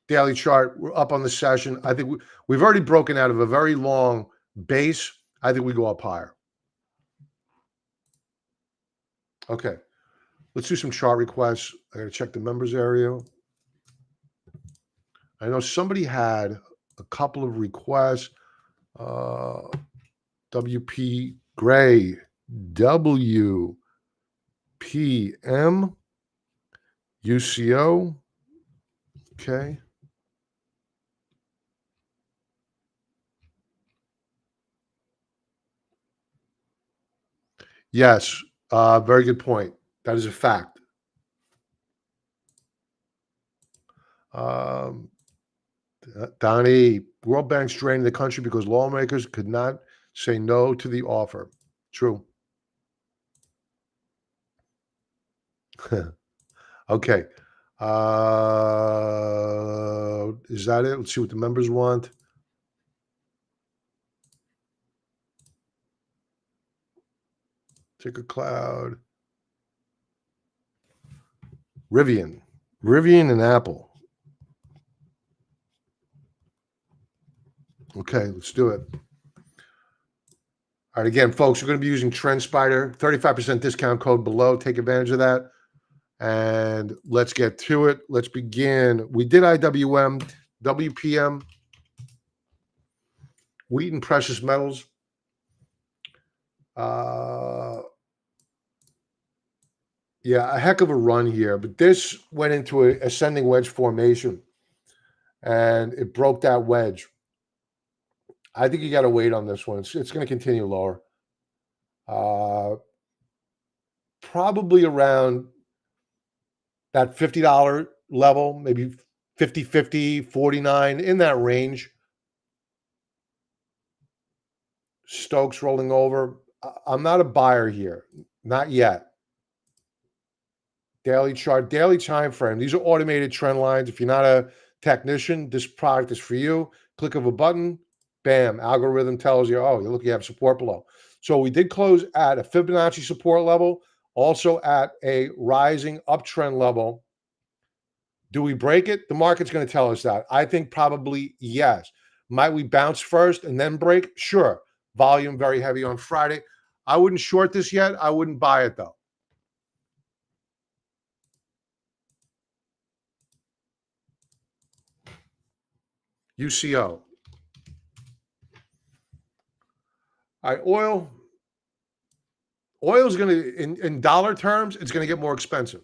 Daily chart. We're up on the session. I think we've already broken out of a very long base, I think we go up higher. Okay, let's do some chart requests. I got to check the members area. I know somebody had a couple of requests. WP Gray, WPM, UCO. Okay. Yes, very good point. That is a fact. Um, Donnie, World Bank's draining the country because lawmakers could not say no to the offer. True. Okay. Is that it? Let's see what the members want. Ticker Cloud. Rivian and Apple. Okay, let's do it. All right, again, folks, we're going to be using TrendSpider, 35% discount code below. Take advantage of that. And let's get to it. Let's begin. We did IWM, WPM, wheat and precious metals. Yeah, a heck of a run here, but this went into an ascending wedge formation, and it broke that wedge. I think you got to wait on this one. It's going to continue lower. Probably around that $50 level, maybe 50, 50, 49, in that range. Stokes rolling over. I'm not a buyer here. Not yet. Daily chart, daily time frame. These are automated trend lines. If you're not a technician, this product is for you. Click of a button, bam, algorithm tells you, oh, you have support below. So we did close at a Fibonacci support level, also at a rising uptrend level. Do we break it? The market's going to tell us that. I think probably yes. Might we bounce first and then break? Sure. Volume very heavy on Friday. I wouldn't short this yet. I wouldn't buy it though. UCO. All right, oil. Oil is going to, in dollar terms, it's going to get more expensive.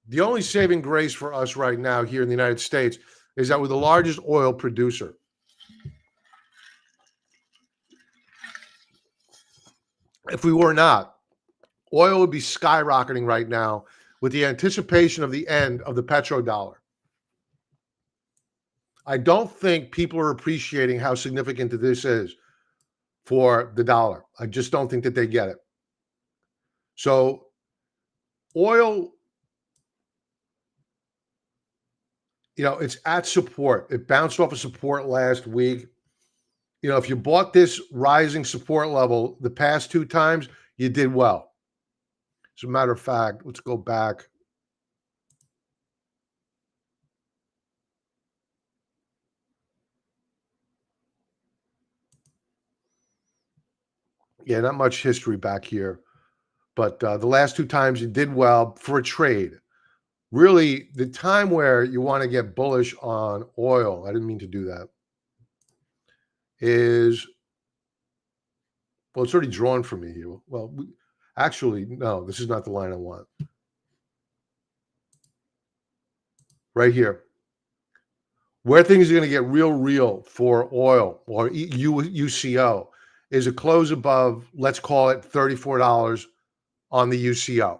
The only saving grace for us right now here in the United States is that we're the largest oil producer. If we were not, oil would be skyrocketing right now with the anticipation of the end of the petrodollar. I don't think people are appreciating how significant this is for the dollar. I just don't think that they get it. So oil, it's at support. It bounced off of support last week. If you bought this rising support level the past two times, you did well. As a matter of fact, let's go back. Yeah, not much history back here. But the last two times you did well for a trade. Really, the time where you want to get bullish on oil, I didn't mean to do that, is, well, it's already drawn for me here. Well, actually, no, this is not the line I want. Right here. Where things are going to get real for oil or UCO is a close above, let's call it $34 on the UCO.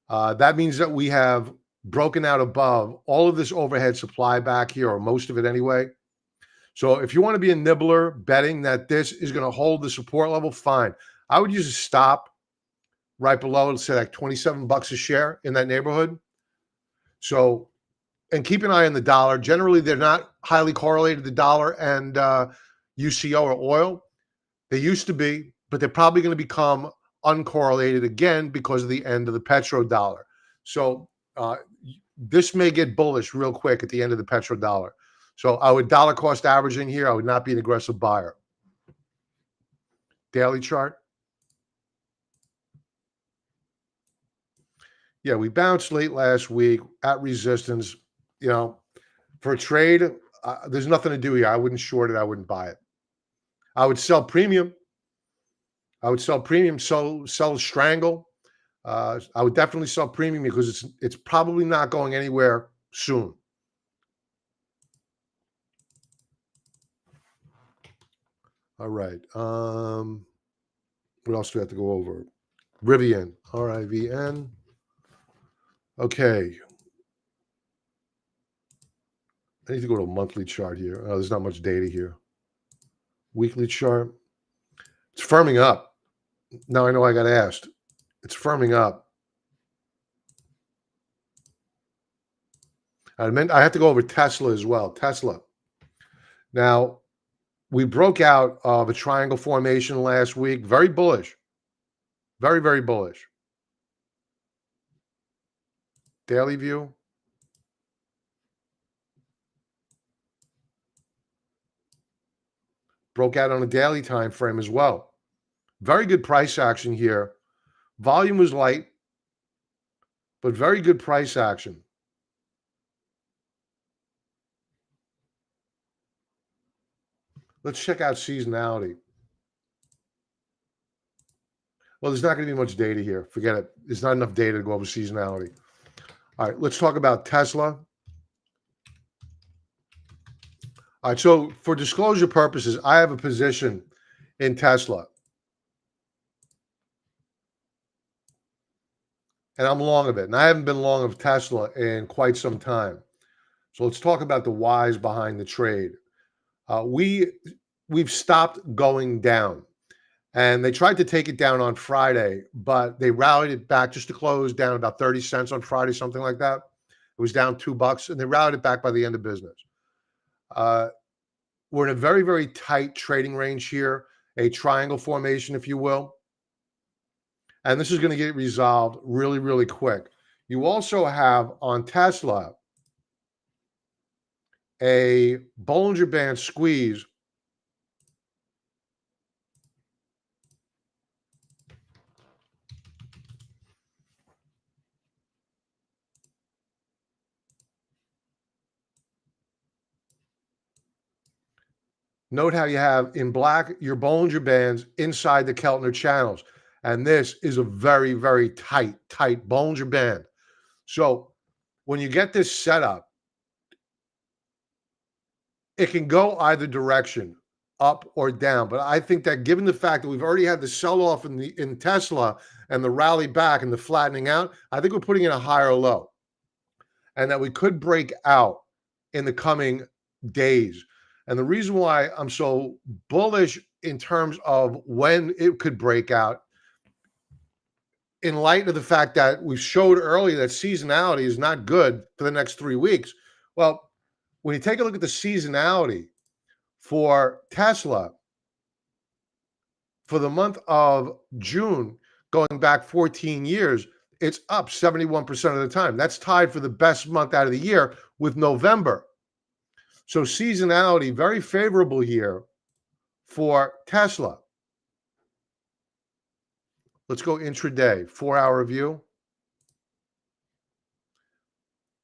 That means that we have broken out above all of this overhead supply back here, or most of it anyway. So if you want to be a nibbler betting that this is going to hold the support level, fine. I would use a stop right below, let's say like $27 a share in that neighborhood. So, and keep an eye on the dollar. Generally, they're not highly correlated, the dollar and UCO or oil. They used to be, but they're probably going to become uncorrelated again because of the end of the petrodollar. So this may get bullish real quick at the end of the petrodollar. So I would dollar cost average in here. I would not be an aggressive buyer. Daily chart. Yeah, we bounced late last week at resistance. You know, for a trade, there's nothing to do here. I wouldn't short it. I wouldn't buy it. I would sell premium. I would sell premium. Sell strangle. I would definitely sell premium because it's probably not going anywhere soon. All right. What else do we have to go over? Rivian. RIVN. Okay. I need to go to a monthly chart here. Oh, there's not much data here. Weekly chart. It's firming up. Now I know I got asked. It's firming up. I have to go over Tesla as well. Tesla. Now, we broke out of a triangle formation last week. Very bullish. Very, very bullish. Daily view. Broke out on a daily time frame as well. Very good price action here. Volume was light, but very good price action. Let's check out seasonality. Well, there's not going to be much data here. Forget it. There's not enough data to go over seasonality. All right, let's talk about Tesla. All right, so for disclosure purposes, I have a position in Tesla. And I'm long of it. And I haven't been long of Tesla in quite some time. So let's talk about the whys behind the trade. We've stopped going down. And they tried to take it down on Friday, but they rallied it back just to close down about 30 cents on Friday, something like that. It was down $2, and they rallied it back by the end of business. We're in a very, very tight trading range here, a triangle formation, if you will. And this is going to get resolved really, really quick. You also have on Tesla a Bollinger Band squeeze. Note how you have in black your Bollinger Bands inside the Keltner channels. And this is a very, very tight Bollinger Band. So when you get this set up, it can go either direction, up or down. But I think that given the fact that we've already had the sell-off in Tesla and the rally back and the flattening out, I think we're putting in a higher low. And that we could break out in the coming days. And the reason why I'm so bullish in terms of when it could break out, in light of the fact that we showed earlier that seasonality is not good for the next 3 weeks. Well, when you take a look at the seasonality for Tesla for the month of June, going back 14 years, it's up 71% of the time. That's tied for the best month out of the year with November. So seasonality, very favorable here for Tesla. Let's go intraday, 4-hour view.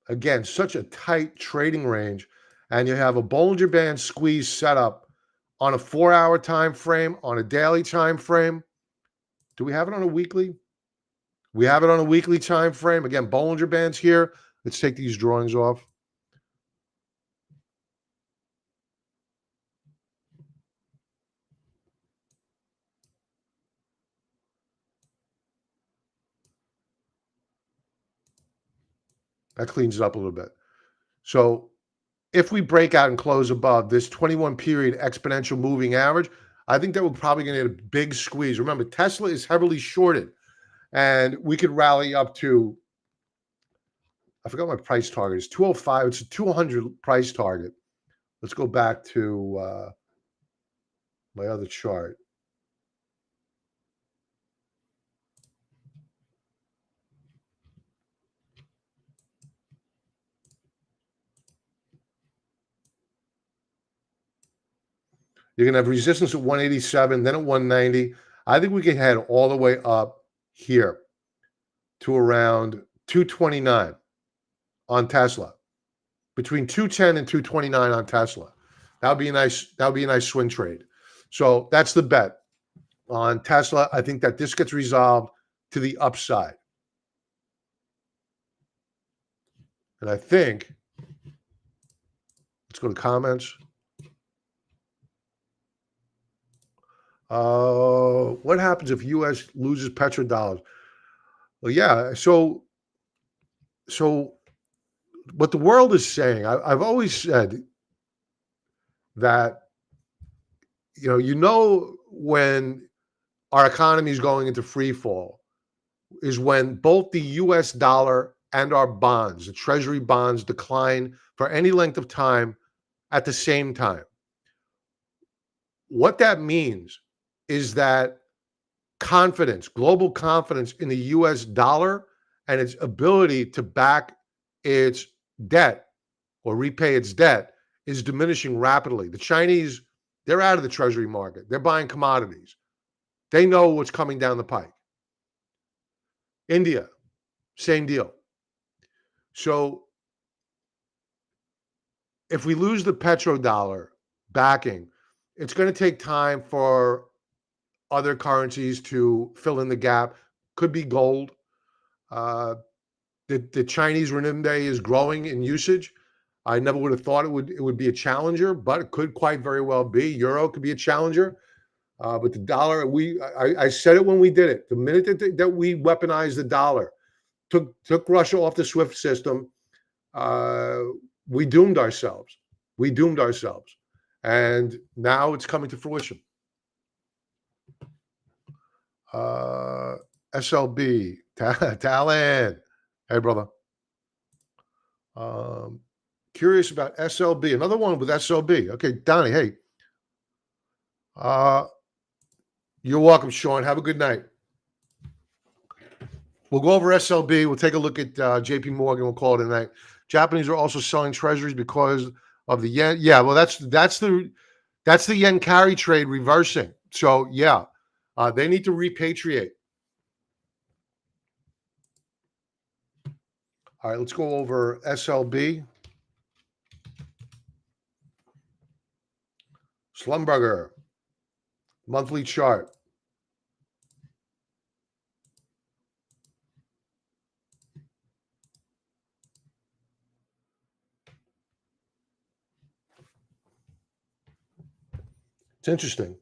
Again, such a tight trading range. And you have a Bollinger Band squeeze set up on a 4-hour time frame, on a daily time frame. Do we have it on a weekly? We have it on a weekly time frame. Again, Bollinger Bands here. Let's take these drawings off. That cleans it up a little bit. So if we break out and close above this 21 period exponential moving average, I think that we're probably going to get a big squeeze. Remember, Tesla is heavily shorted, and we could rally up to, I forgot my price target is 205. It's a 200 price target. Let's go back to my other chart. You're going to have resistance at 187, then at 190. I think we can head all the way up here to around 229 on Tesla. Between 210 and 229 on Tesla. That would be a nice swing trade. So that's the bet on Tesla. I think that this gets resolved to the upside. And I think, let's go to comments. What happens if U.S. loses petrodollars? Well, yeah. So what the world is saying, I've always said that, when our economy is going into free fall is when both the U.S. dollar and our bonds, the treasury bonds, decline for any length of time at the same time. What that means is that confidence, global confidence in the U.S. dollar and its ability to back its debt or repay its debt is diminishing rapidly. The Chinese, they're out of the treasury market. They're buying commodities. They know what's coming down the pike. India, same deal. So if we lose the petrodollar backing, it's going to take time for other currencies to fill in the gap. Could be gold. The Chinese renminbi is growing in usage. I never would have thought it would be a challenger, but it could quite very well be. Euro could be a challenger. But the dollar, I said it when we did it. The minute that we weaponized the dollar, took Russia off the SWIFT system, we doomed ourselves. And now it's coming to fruition. SLB, Talon. Hey, brother. Curious about SLB. Another one with SLB. Okay, Donnie, hey. You're welcome, Sean. Have a good night. We'll go over SLB. We'll take a look at JP Morgan. We'll call it a night. Japanese are also selling treasuries because of the yen. Yeah, well, that's the yen carry trade reversing. So yeah, they need to repatriate. All right, let's go over SLB. Schlumberger monthly chart. It's interesting.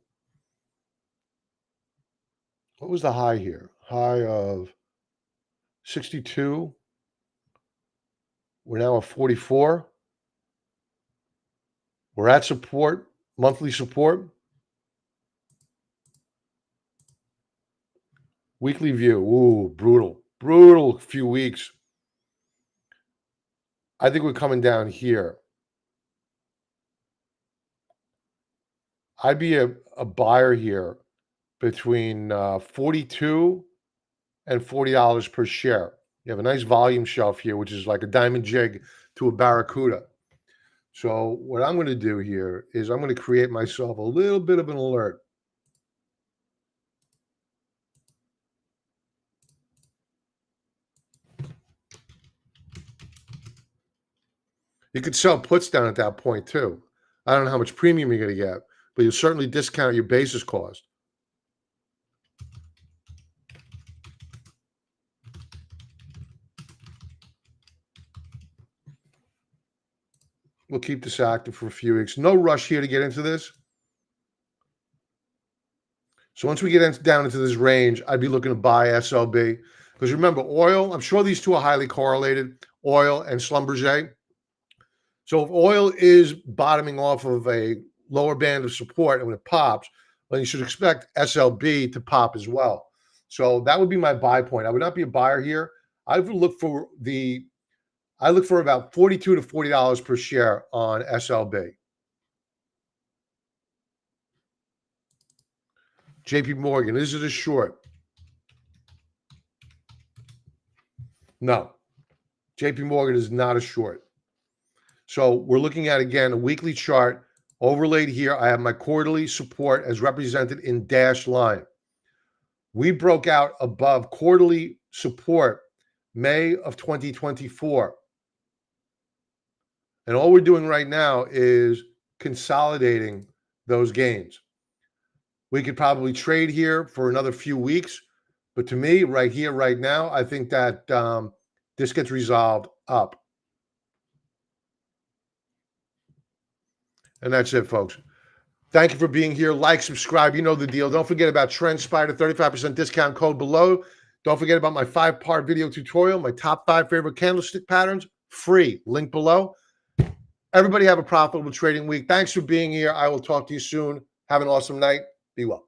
What was the high here? High of 62. We're now at 44. We're at support, monthly support. Weekly view. Ooh, brutal few weeks. I think we're coming down here. I'd be a buyer here between 42 and $40 per share. You have a nice volume shelf here, which is like a diamond jig to a barracuda. So what I'm going to do here is I'm going to create myself a little bit of an alert. You could sell puts down at that point too. I don't know how much premium you're going to get, but you'll certainly discount your basis cost. We'll keep this active for a few weeks. No rush here to get into this. So once we get down into this range, I'd be looking to buy SLB. Because remember, oil, I'm sure these two are highly correlated, oil and Schlumberger. So if oil is bottoming off of a lower band of support and when it pops, then you should expect SLB to pop as well. So that would be my buy point. I would not be a buyer here. I would look for about $42 to $40 per share on SLB. JP Morgan, is it a short? No. JP Morgan is not a short. So we're looking at, again, a weekly chart Overlaid here, I have my quarterly support as represented in dashed line. We broke out above quarterly support May of 2024. And all we're doing right now is consolidating those gains. We could probably trade here for another few weeks. But to me, right here, right now, I think that this gets resolved up. And that's it, folks. Thank you for being here. Like, subscribe. You know the deal. Don't forget about TrendSpider, 35% discount code below. Don't forget about my 5-part video tutorial, my top 5 favorite candlestick patterns, free. Link below. Everybody have a profitable trading week. Thanks for being here. I will talk to you soon. Have an awesome night. Be well.